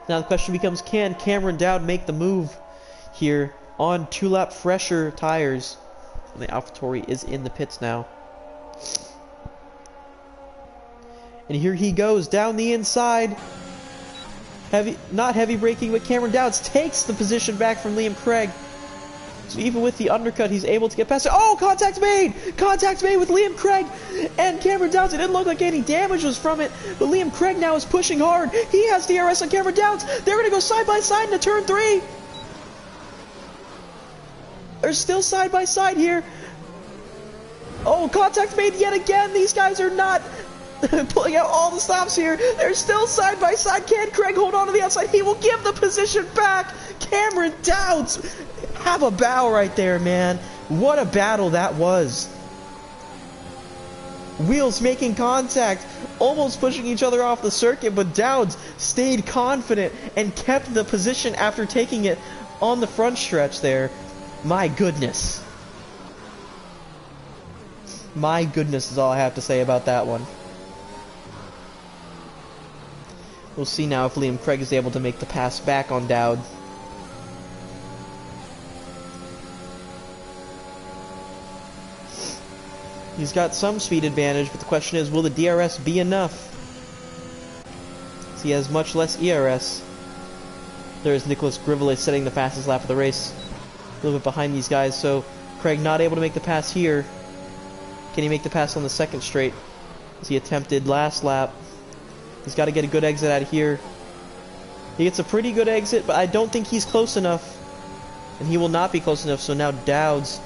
Now the question becomes, can Cameron Dowd make the move here on 2-lap fresher tires? And the AlphaTauri is in the pits now. And here he goes down the inside. Not heavy braking, but Cameron Dowds takes the position back from Liam Craig. So even with the undercut, he's able to get past it. Oh, contact made! Contact made with Liam Craig and Cameron Dowds. It didn't look like any damage was from it, but Liam Craig now is pushing hard. He has DRS on Cameron Dowds. They're going to go side by side into turn 3. They're still side by side here. Oh, contact made yet again. These guys are not pulling out all the stops here. They're still side by side. Can Craig hold on to the outside? He will give the position back. Cameron Dowds, have a bow right there, man. What a battle that was. Wheels making contact, almost pushing each other off the circuit, but Dowds stayed confident and kept the position after taking it on the front stretch there. My goodness. My goodness is all I have to say about that one. We'll see now if Liam Craig is able to make the pass back on Dowd. He's got some speed advantage, but the question is, will the DRS be enough? He has much less ERS. There is Nicholas Grivelet setting the fastest lap of the race. A little bit behind these guys, so Craig not able to make the pass here. Can he make the pass on the second straight? As he attempted last lap. He's got to get a good exit out of here. He gets a pretty good exit, but I don't think he's close enough. And he will not be close enough, so now Dowds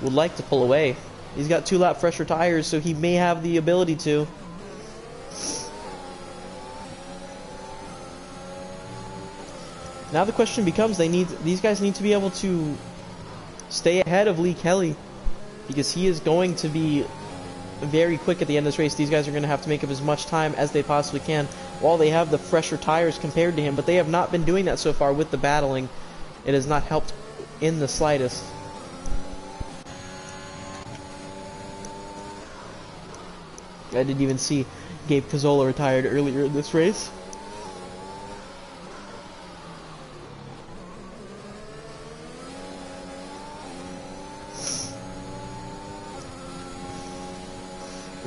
would like to pull away. He's got 2-lap fresher tires, so he may have the ability to. Now the question becomes, these guys need to be able to stay ahead of Lee Kelly, because he is going to be very quick at the end of this race. These guys are going to have to make up as much time as they possibly can while they have the fresher tires compared to him, but they have not been doing that so far with the battling. It has not helped in the slightest. I didn't even see Gabe Cazzola retired earlier in this race.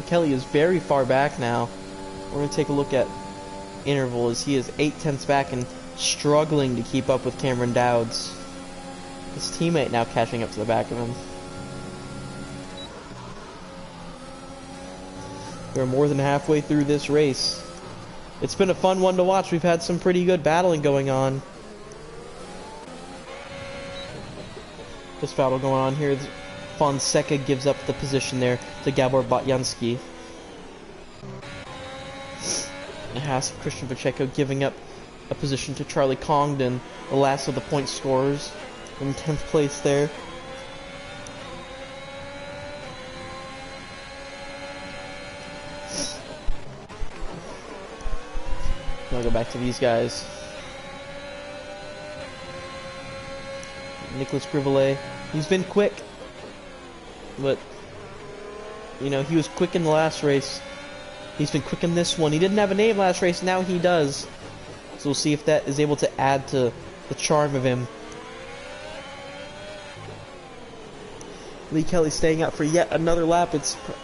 Kelly is very far back now. We're going to take a look at interval as he is 8/10 back and struggling to keep up with Cameron Dowds. His teammate now catching up to the back of him. We're more than halfway through this race. It's been a fun one to watch. We've had some pretty good battling going on. This battle going on here. Fonseca gives up the position there to Gabor Botjanski. And Haas of Christian Pacheco giving up a position to Charlie Congdon, the last of the point scorers, in 10th place there. I'll go back to these guys. Nicholas Grivelet, he's been quick, but you know, he was quick in the last race. He's been quick in this one. He didn't have a name last race, now he does. So we'll see if that is able to add to the charm of him. Lee Kelly staying out for yet another lap.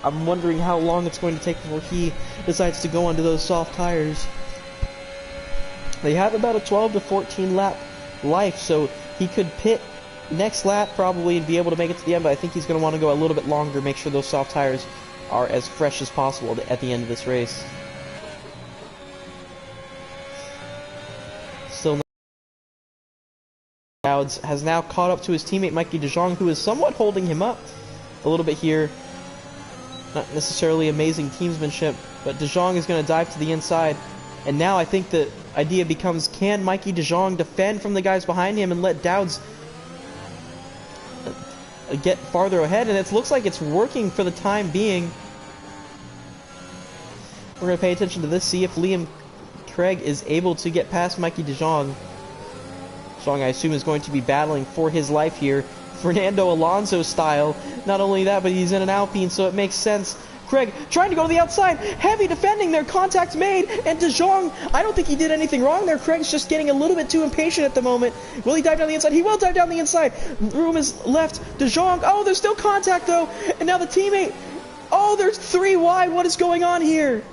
I'm wondering how long it's going to take before he decides to go onto those soft tires. They have about a 12 to 14 lap life, so he could pit next lap probably and be able to make it to the end, but I think he's going to want to go a little bit longer, make sure those soft tires are as fresh as possible at the end of this race. Still, Dowds has now caught up to his teammate Mikey DeJong, who is somewhat holding him up a little bit here. Not necessarily amazing teamsmanship, but DeJong is going to dive to the inside. And now I think the idea becomes, can Mikey DeJong defend from the guys behind him and let Dowds get farther ahead? And it looks like it's working for the time being. We're going to pay attention to this, see if Liam Craig is able to get past Mikey De Jong. De Jong, I assume, is going to be battling for his life here, Fernando Alonso style. Not only that, but he's in an Alpine, so it makes sense. Craig trying to go to the outside, heavy defending there, contact made, and De Jong, I don't think he did anything wrong there. Craig's just getting a little bit too impatient at the moment. Will he dive down the inside? He will dive down the inside. Room is left. De Jong, oh, there's still contact though, and now the teammate, oh, there's 3 wide. What is going on here?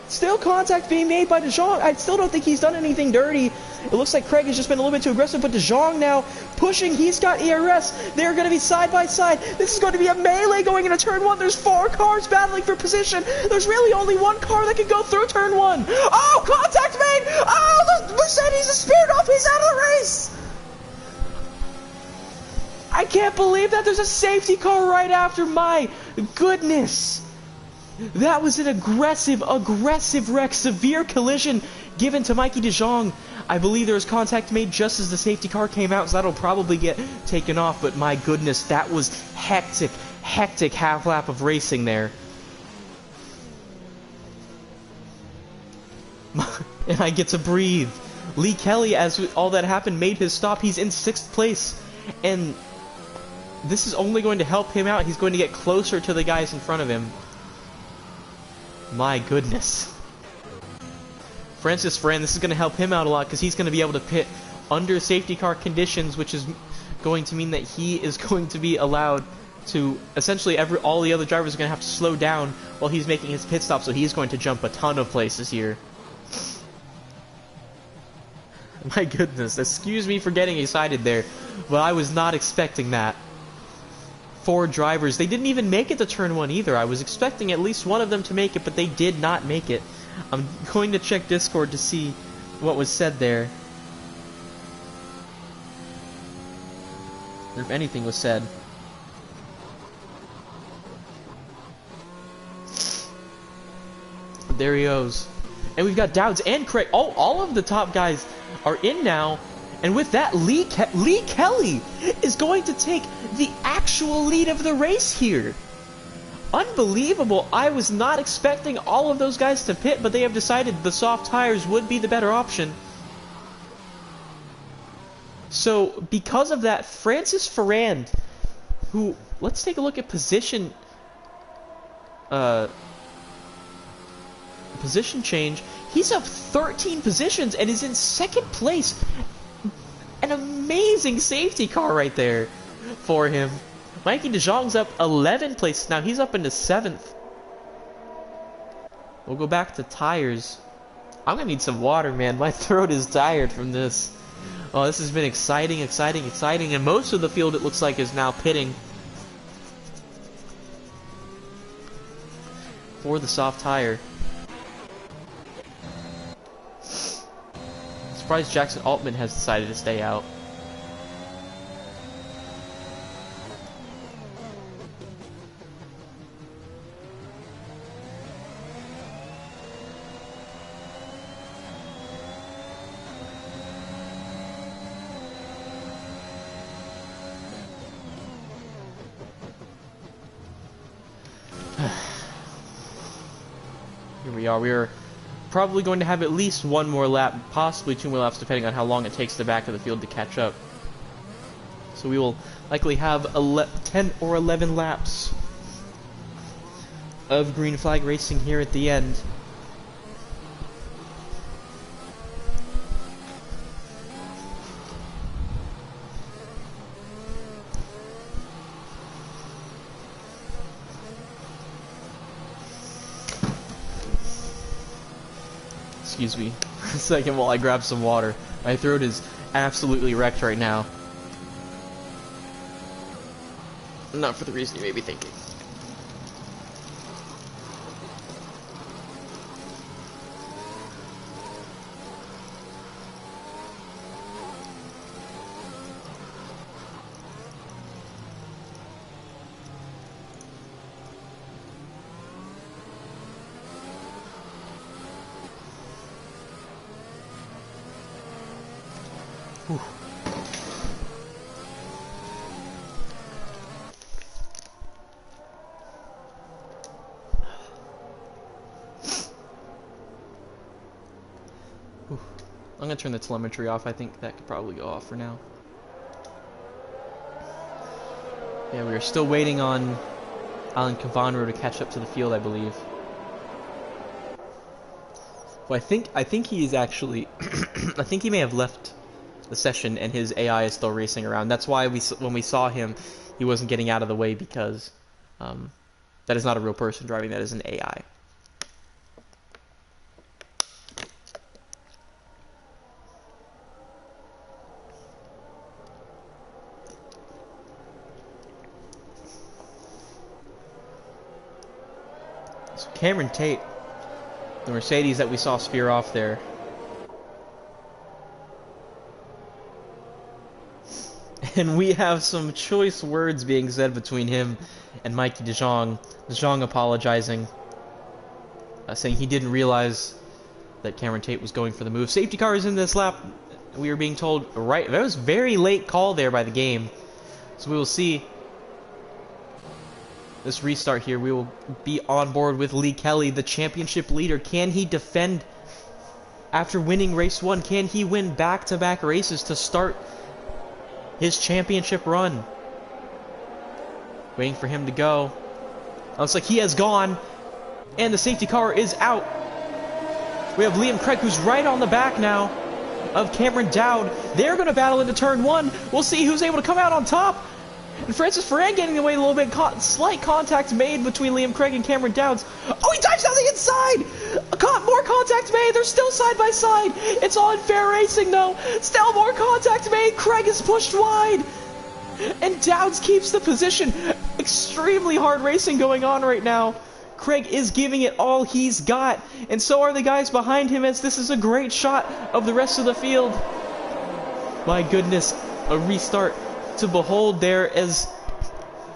Still contact being made by De Jong. I still don't think he's done anything dirty. It looks like Craig has just been a little bit too aggressive, but De Jong now pushing. He's got ERS. They're going to be side by side. This is going to be a melee going into turn 1. There's 4 cars battling for position. There's really only 1 car that can go through turn 1. Oh, contact made. Oh, the Mercedes is speared off. He's out of the race. I can't believe that there's a safety car right after. My goodness. That was an aggressive wreck. Severe collision given to Mikey De Jong. I believe there was contact made just as the safety car came out, so that'll probably get taken off. But my goodness, that was hectic half lap of racing there. And I get to breathe. Lee Kelly, as all that happened, made his stop. He's in 6th place. And this is only going to help him out. He's going to get closer to the guys in front of him. My goodness. Francis Fran, this is going to help him out a lot because he's going to be able to pit under safety car conditions, which is going to mean that he is going to be allowed to essentially all the other drivers are going to have to slow down while he's making his pit stop, so he's going to jump a ton of places here. My goodness, excuse me for getting excited there, but I was not expecting that. 4 drivers, they didn't even make it to turn 1 either. I was expecting at least one of them to make it, but they did not make it. I'm going to check Discord to see what was said there, or if anything was said. There he goes. And we've got Dowds and Craig. All of the top guys are in now. And with that, Lee Kelly is going to take the actual lead of the race here. Unbelievable. I was not expecting all of those guys to pit, but they have decided the soft tires would be the better option. So, because of that, Francis Ferrand, who, let's take a look at position change. He's up 13 positions and is in 2nd place. An amazing safety car right there for him. Mikey De Jong's up 11 places. Now he's up into 7th. We'll go back to tires. I'm gonna need some water, man. My throat is tired from this. Oh, this has been exciting. And most of the field, it looks like, is now pitting for the soft tire. I'm surprised Jackson Altman has decided to stay out. Here we are. We are probably going to have at least 1 more lap, possibly 2 more laps, depending on how long it takes the back of the field to catch up. So we will likely have 10 or 11 laps of green flag racing here at the end. Excuse me for a second while I grab some water. My throat is absolutely wrecked right now. Not for the reason you may be thinking. Whew. Whew. I'm gonna turn the telemetry off. I think that could probably go off for now. Yeah, we are still waiting on Alan Cavandro to catch up to the field, I believe. Well, I think he is actually, I think he may have left the session and his AI is still racing around. That's why when we saw him, he wasn't getting out of the way, because that is not a real person driving, that is an AI. So Cameron Tate, the Mercedes that we saw spear off there. And we have some choice words being said between him and Mikey De Jong. De Jong apologizing, saying he didn't realize that Cameron Tate was going for the move. Safety car is in this lap. We were being told, right, that was a very late call there by the game. So we will see this restart here. We will be on board with Lee Kelly, the championship leader. Can he defend after winning race 1? Can he win back-to-back races to start his championship run? Waiting for him to go. Looks like he has gone, and the safety car is out. We have Liam Craig, who's right on the back now of Cameron Dowd. They're going to battle into turn 1. We'll see who's able to come out on top. And Francis Ferrand getting away a little bit. Slight contact made between Liam Craig and Cameron Dowd. Oh, he dives down the inside! More contact made. They're still side by side. It's all in fair racing, though. Still more contact made. Craig is pushed wide. And Dowds keeps the position. Extremely hard racing going on right now. Craig is giving it all he's got. And so are the guys behind him, as this is a great shot of the rest of the field. My goodness, a restart to behold there, as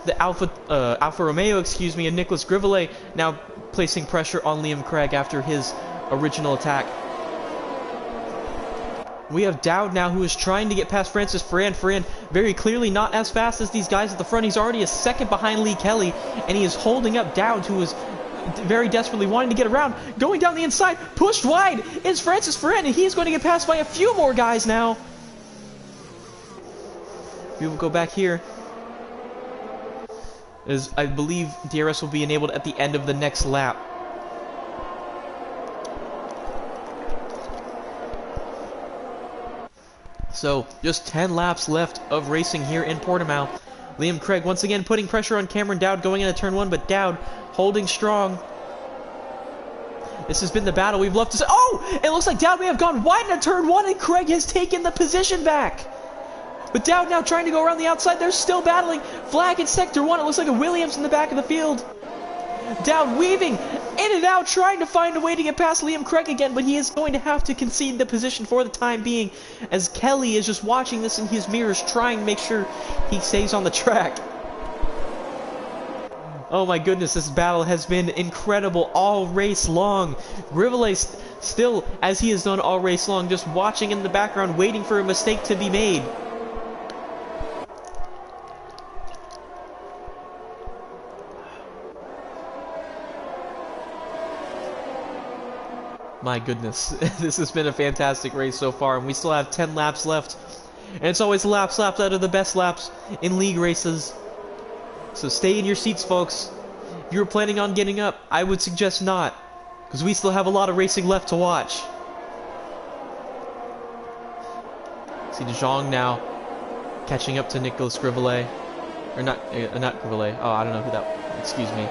the Alfa Romeo, excuse me, and Nicolas Grivelet now placing pressure on Liam Craig after his original attack. We have Dowd now, who is trying to get past Francis Ferrand. Ferrand very clearly not as fast as these guys at the front. He's already a second behind Lee Kelly, and he is holding up Dowd, who is very desperately wanting to get around. Going down the inside, pushed wide is Francis Ferrand, and he's going to get passed by a few more guys now. We will go back here, as I believe DRS will be enabled at the end of the next lap. So, just 10 laps left of racing here in Portimao. Liam Craig once again putting pressure on Cameron Dowd going into turn 1, but Dowd holding strong. This has been the battle we've loved to see. Oh! It looks like Dowd may have gone wide into turn 1, and Craig has taken the position back. But Dowd now trying to go around the outside. They're still battling. Flag in sector 1. It looks like a Williams in the back of the field. Dowd weaving in and out, trying to find a way to get past Liam Craig again, but he is going to have to concede the position for the time being, as Kelly is just watching this in his mirrors, trying to make sure he stays on the track. Oh my goodness, this battle has been incredible all race long. Grivelet still, as he has done all race long, just watching in the background, waiting for a mistake to be made. My goodness, this has been a fantastic race so far, and we still have 10 laps left. And it's always laps out of the best laps in league races. So stay in your seats, folks. If you were planning on getting up, I would suggest not, because we still have a lot of racing left to watch. See De Jong now catching up to Nicolas Grivelet. Or not Grivelet. Oh, I don't know who that... Excuse me.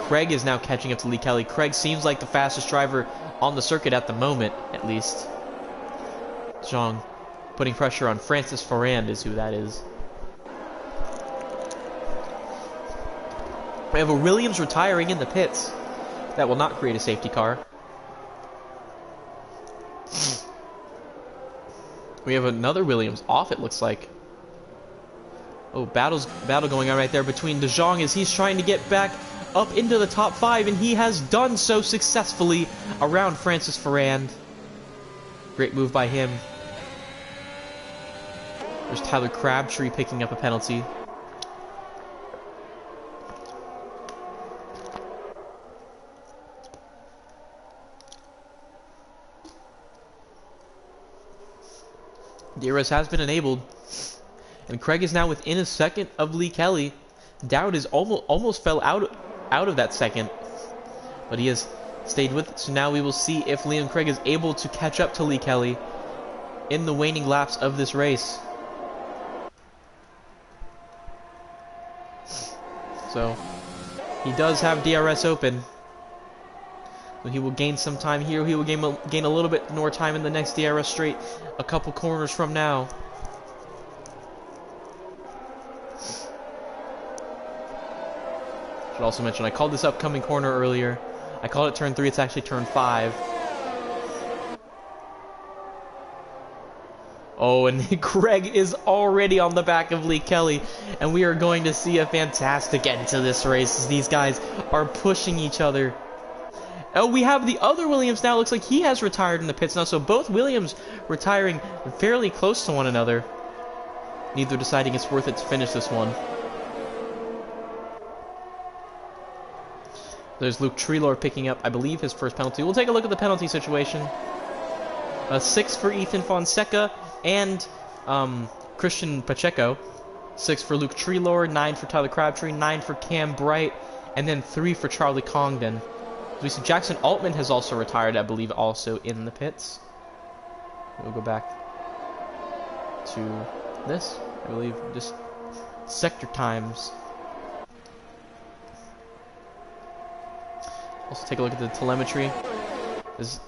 Craig is now catching up to Lee Kelly. Craig seems like the fastest driver on the circuit at the moment, at least. Zhang putting pressure on Francis Ferrand is who that is. We have a Williams retiring in the pits. That will not create a safety car. We have another Williams off, it looks like. Oh, battle going on right there between De Jong as he's trying to get back up into the top 5, and he has done so successfully around Francis Ferrand. Great move by him. There's Tyler Crabtree picking up a penalty. DRS has been enabled. And Craig is now within a second of Lee Kelly. Dowd is almost fell out of that second. But he has stayed with it. So now we will see if Liam Craig is able to catch up to Lee Kelly in the waning laps of this race. So he does have DRS open. He will gain some time here. He will gain a little bit more time in the next DRS straight a couple corners from now. Should also mention I called this upcoming corner earlier. I called it turn 3. It's actually turn 5. Oh, and Craig is already on the back of Lee Kelly, and we are going to see a fantastic end to this race as these guys are pushing each other. Oh, we have the other Williams now. Looks like he has retired in the pits now, so both Williams retiring fairly close to one another. Neither deciding it's worth it to finish this one. There's Luke Treelor picking up, I believe, his first penalty. We'll take a look at the penalty situation. 6 for Ethan Fonseca and Christian Pacheco. 6 for Luke Treelor, 9 for Tyler Crabtree, 9 for Cam Bright, and then 3 for Charlie Congdon. So we see Jackson Altman has also retired, I believe, also in the pits. We'll go back to this, I believe, just sector times. Also take a look at the telemetry. There's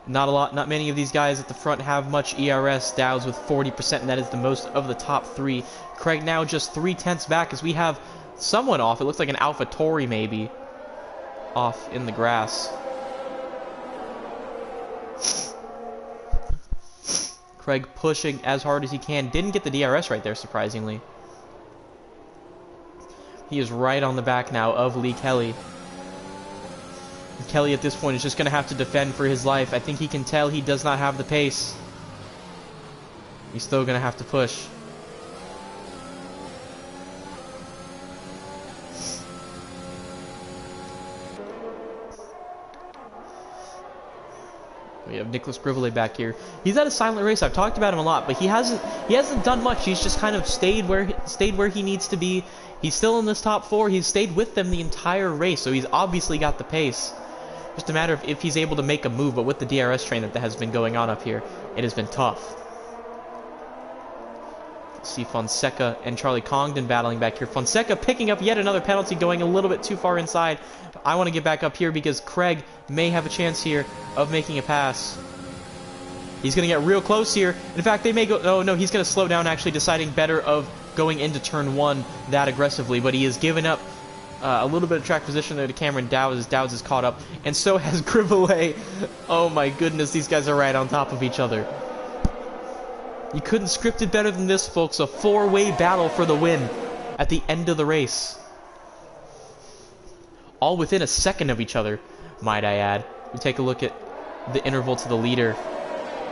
not many of these guys at the front have much ERS. Dowds with 40%, and that is the most of the top 3. Craig now just 3/10 back as we have someone off. It looks like an AlphaTauri maybe off in the grass. Craig pushing as hard as he can. Didn't get the DRS right there, surprisingly. He is right on the back now of Lee Kelly. Kelly at this point is just going to have to defend for his life. I think he can tell he does not have the pace. He's still going to have to push. We have Nicholas Grivelet back here. He's at a silent race. I've talked about him a lot, but he hasn't done much. He's just kind of stayed where he needs to be. He's still in this top 4. He's stayed with them the entire race, so he's obviously got the pace. Just a matter of if he's able to make a move, but with the DRS train that has been going on up here, it has been tough. See Fonseca and Charlie Congdon battling back here. Fonseca picking up yet another penalty, going a little bit too far inside. I want to get back up here because Craig may have a chance here of making a pass. He's going to get real close here. In fact, they may go... Oh, no, he's going to slow down, actually deciding better of going into turn 1 that aggressively, but he has given up a little bit of track position there to Cameron Dowds as Dowds is caught up, and so has Grivelet. Oh my goodness, these guys are right on top of each other. You couldn't script it better than this, folks. A 4-way battle for the win at the end of the race. All within a second of each other, might I add. We take a look at the interval to the leader,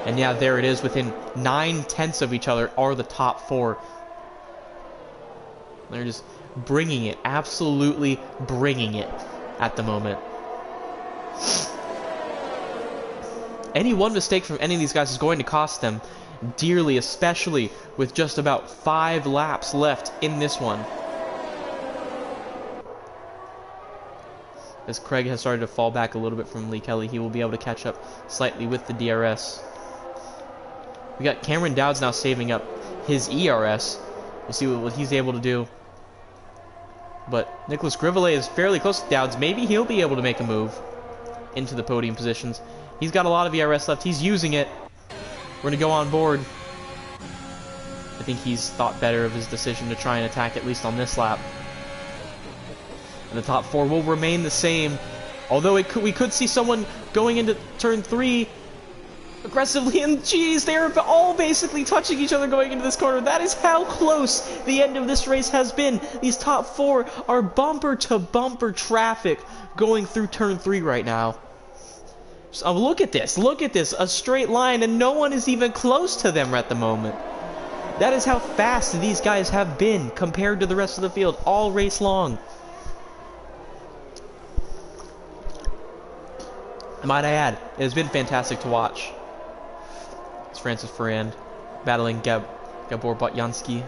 and yeah, there it is. Within 9/10 of each other are the top 4. They're just bringing it, absolutely bringing it at the moment. Any one mistake from any of these guys is going to cost them dearly, especially with just about 5 laps left in this one. As Craig has started to fall back a little bit from Lee Kelly, he will be able to catch up slightly with the DRS. We got Cameron Dowds now saving up his ERS. We'll see what he's able to do. But Nicholas Grivelet is fairly close to Dowds. Maybe he'll be able to make a move into the podium positions. He's got a lot of ERS left. He's using it. We're going to go on board. I think he's thought better of his decision to try and attack at least on this lap. And the top 4 will remain the same. Although we could see someone going into turn 3 aggressively, and geez, they are all basically touching each other going into this corner. That is how close the end of this race has been. These top 4 are bumper to bumper traffic going through turn 3 right now. So, look at this, a straight line, and no one is even close to them at the moment. That is how fast these guys have been compared to the rest of the field all race long. Might I add, it has been fantastic to watch. It's Francis Ferrand battling Gabor Botyansky.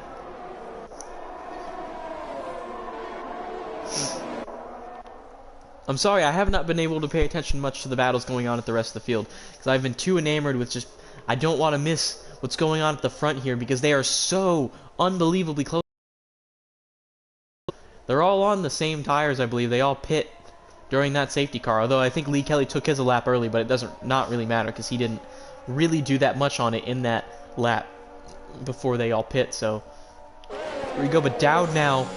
I'm sorry, I have not been able to pay attention much to the battles going on at the rest of the field, because I've been too enamored with just, I don't want to miss what's going on at the front here, because they are so unbelievably close. They're all on the same tires, I believe. They all pit during that safety car, although I think Lee Kelly took his a lap early, but it doesn't not really matter, because he didn't really do that much on it in that lap before they all pit, so here we go. But Dowd now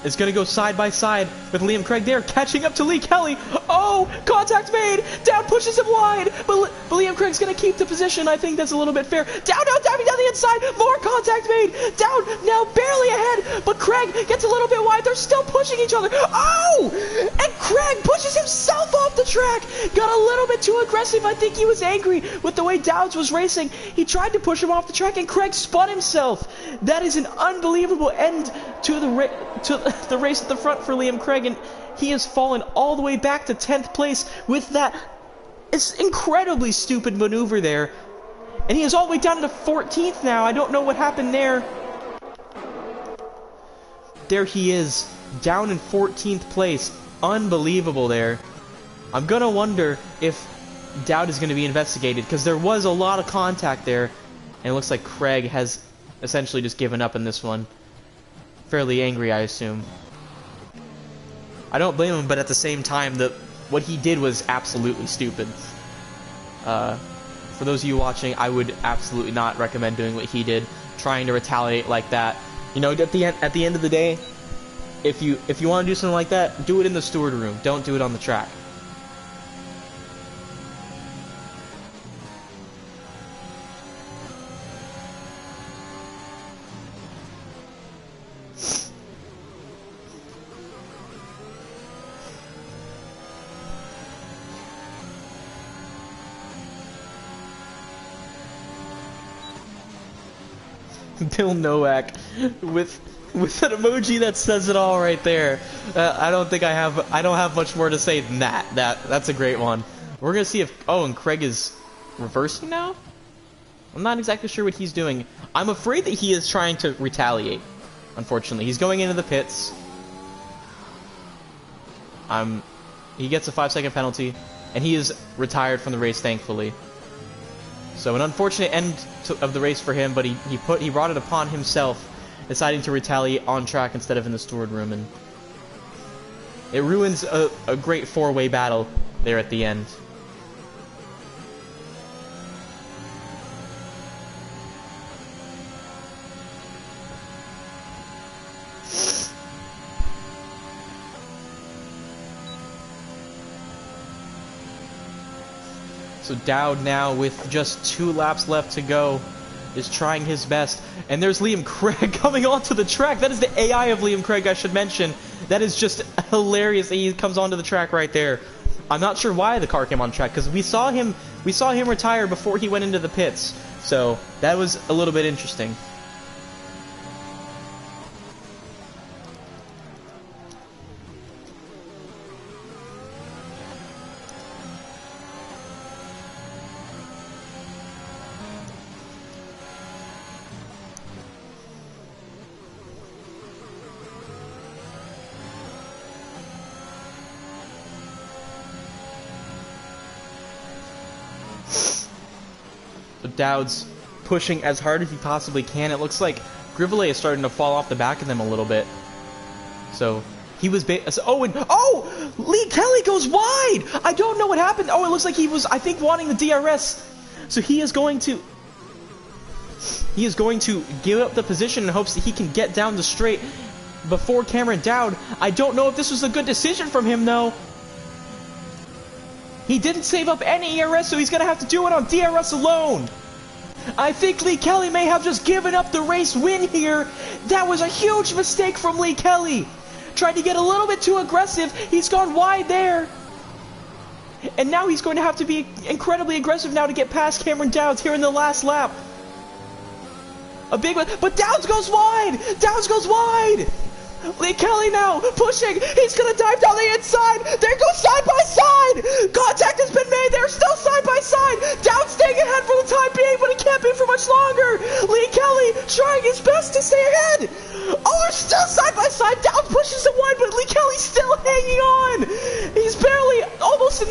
is going to go side by side with Liam Craig there, catching up to Lee Kelly. Oh, contact made. Dowd pushes him wide, but Liam Craig's going to keep the position. I think that's a little bit fair. Dowd now diving down the inside. More contact made. Dowd now barely ahead, but Craig gets a little bit wide. They're still pushing each other. Oh, and Craig pushes himself off the track. Got a little bit too aggressive. I think he was angry with the way Dowd was racing. He tried to push him off the track, and Craig spun himself. That is an unbelievable end to the race at the front for Liam Craig, and he has fallen all the way back to 10th place with that incredibly stupid maneuver there, and he is all the way down to 14th now. I don't know what happened there. There he is, down in 14th place. Unbelievable there. I'm gonna wonder if Dowd is gonna be investigated, because there was a lot of contact there, and it looks like Craig has essentially just given up in this one. Fairly angry, I assume. I don't blame him, but at the same time, what he did was absolutely stupid. For those of you watching, I would absolutely not recommend doing what he did, trying to retaliate like that. You know, at the end of the day, if you want to do something like that, do it in the steward room. Don't do it on the track. Bill Nowak with an emoji that says it all right there. I don't have much more to say than that. That's a great one. We're gonna see if and Craig is reversing now. I'm not exactly sure what he's doing. I'm afraid that he is trying to retaliate. Unfortunately, he's going into the pits. He gets a 5-second penalty, and he is retired from the race, thankfully. So an unfortunate end of the race for him, but he brought it upon himself, deciding to retaliate on track instead of in the steward room, and it ruins a great four-way battle there at the end. So Dowd now, with just 2 laps left to go, is trying his best. And there's Liam Craig coming onto the track. That is the AI of Liam Craig, I should mention. That is just hilarious that he comes onto the track right there. I'm not sure why the car came on track, because we saw him retire before he went into the pits. So that was a little bit interesting. So Dowd's pushing as hard as he possibly can. It looks like Grivelet is starting to fall off the back of them a little bit. So he was Lee Kelly goes wide. I don't know what happened. Oh, it looks like he was, I think, wanting the DRS. So he is going to give up the position in hopes that he can get down the straight before Cameron Dowd. I don't know if this was a good decision from him, though. He didn't save up any ERS, so he's going to have to do it on DRS alone. I think Lee Kelly may have just given up the race win here. That was a huge mistake from Lee Kelly. Tried to get a little bit too aggressive. He's gone wide there. And now he's going to have to be incredibly aggressive now to get past Cameron Dowds here in the last lap. A big one, but Dowds goes wide. Dowds goes wide. Lee Kelly now pushing. He's gonna dive down the inside. There goes side by side. Contact has been made. They're still side by side. Dowd staying ahead for the time being, but it can't be for much longer.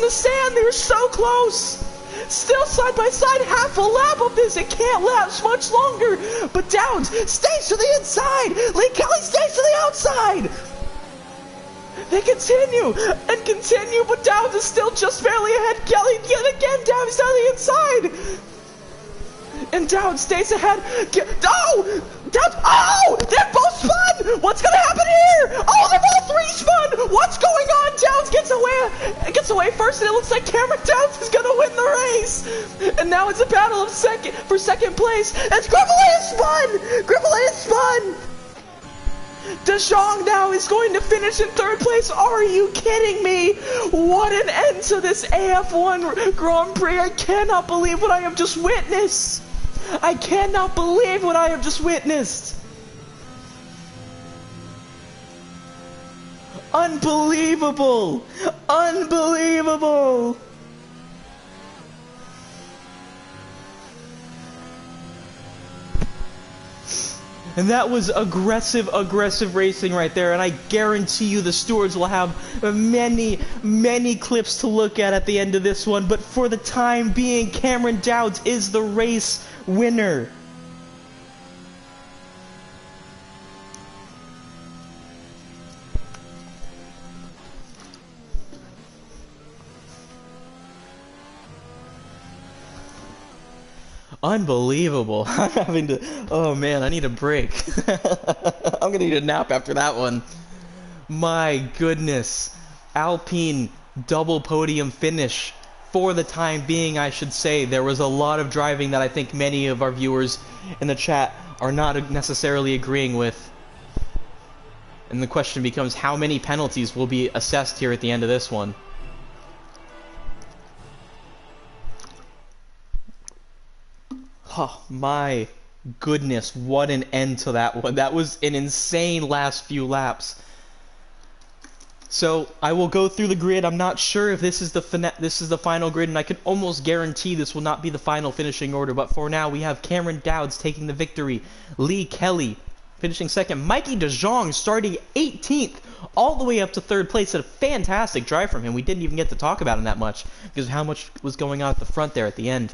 the sand. They were so close. Still side by side, half a lap of this. It can't last much longer. But Downs stays to the inside. Lee Kelly stays to the outside. They continue and continue, but Downs is still just barely ahead. Kelly yet again, Downs down the inside. And Downs stays ahead. Oh! Downs! Oh! They're both spun! What's gonna happen here? Oh, they're all three spun! What's going on? Downs gets away first, and it looks like Cameron Downs is gonna win the race. And now it's a battle for second place. And Gribble is spun! Gribble is spun! De Jong now is going to finish in third place. Are you kidding me? What an end to this AF1 Grand Prix. I cannot believe what I have just witnessed. I cannot believe what I have just witnessed. Unbelievable. Unbelievable. And that was aggressive racing right there. And I guarantee you the stewards will have many clips to look at the end of this one. But for the time being, Cameron Downs is the race winner. Unbelievable. I'm having to... Oh man, I need a break. I'm gonna need a nap after that one. My goodness. Alpine double podium finish. For the time being, I should say. There was a lot of driving that I think many of our viewers in the chat are not necessarily agreeing with. And the question becomes, how many penalties will be assessed here at the end of this one? Oh, my goodness, what an end to that one. That was an insane last few laps. So, I will go through the grid. I'm not sure if this is the final grid, and I can almost guarantee this will not be the final finishing order. But for now, we have Cameron Downs taking the victory. Lee Kelly finishing second. Mikey De Jong starting 18th, all the way up to third place. A fantastic drive from him. We didn't even get to talk about him that much, because of how much was going on at the front there at the end.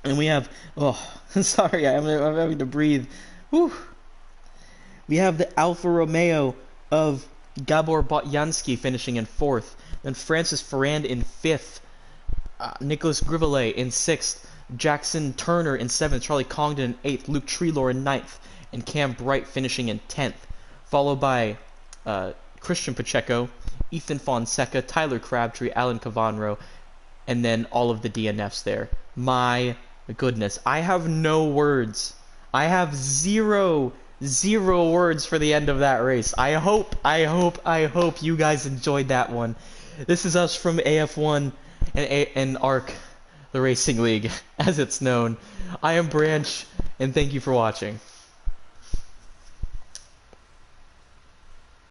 And we have, oh, sorry, I'm having to breathe. Whew. We have the Alfa Romeo of Gabor Botyansky finishing in 4th. Then Francis Ferrand in 5th. Nicholas Grivelet in 6th. Jackson Turner in 7th. Charlie Congdon in 8th. Luke Treelor in 9th. And Cam Bright finishing in 10th. Followed by Christian Pacheco, Ethan Fonseca, Tyler Crabtree, Alan Cavanro, and then all of the DNFs there. My goodness, I have no words. I have zero words for the end of that race. I hope you guys enjoyed that one. This is us from AF1 and ARC, the Racing League, as it's known. I am Branch, and thank you for watching.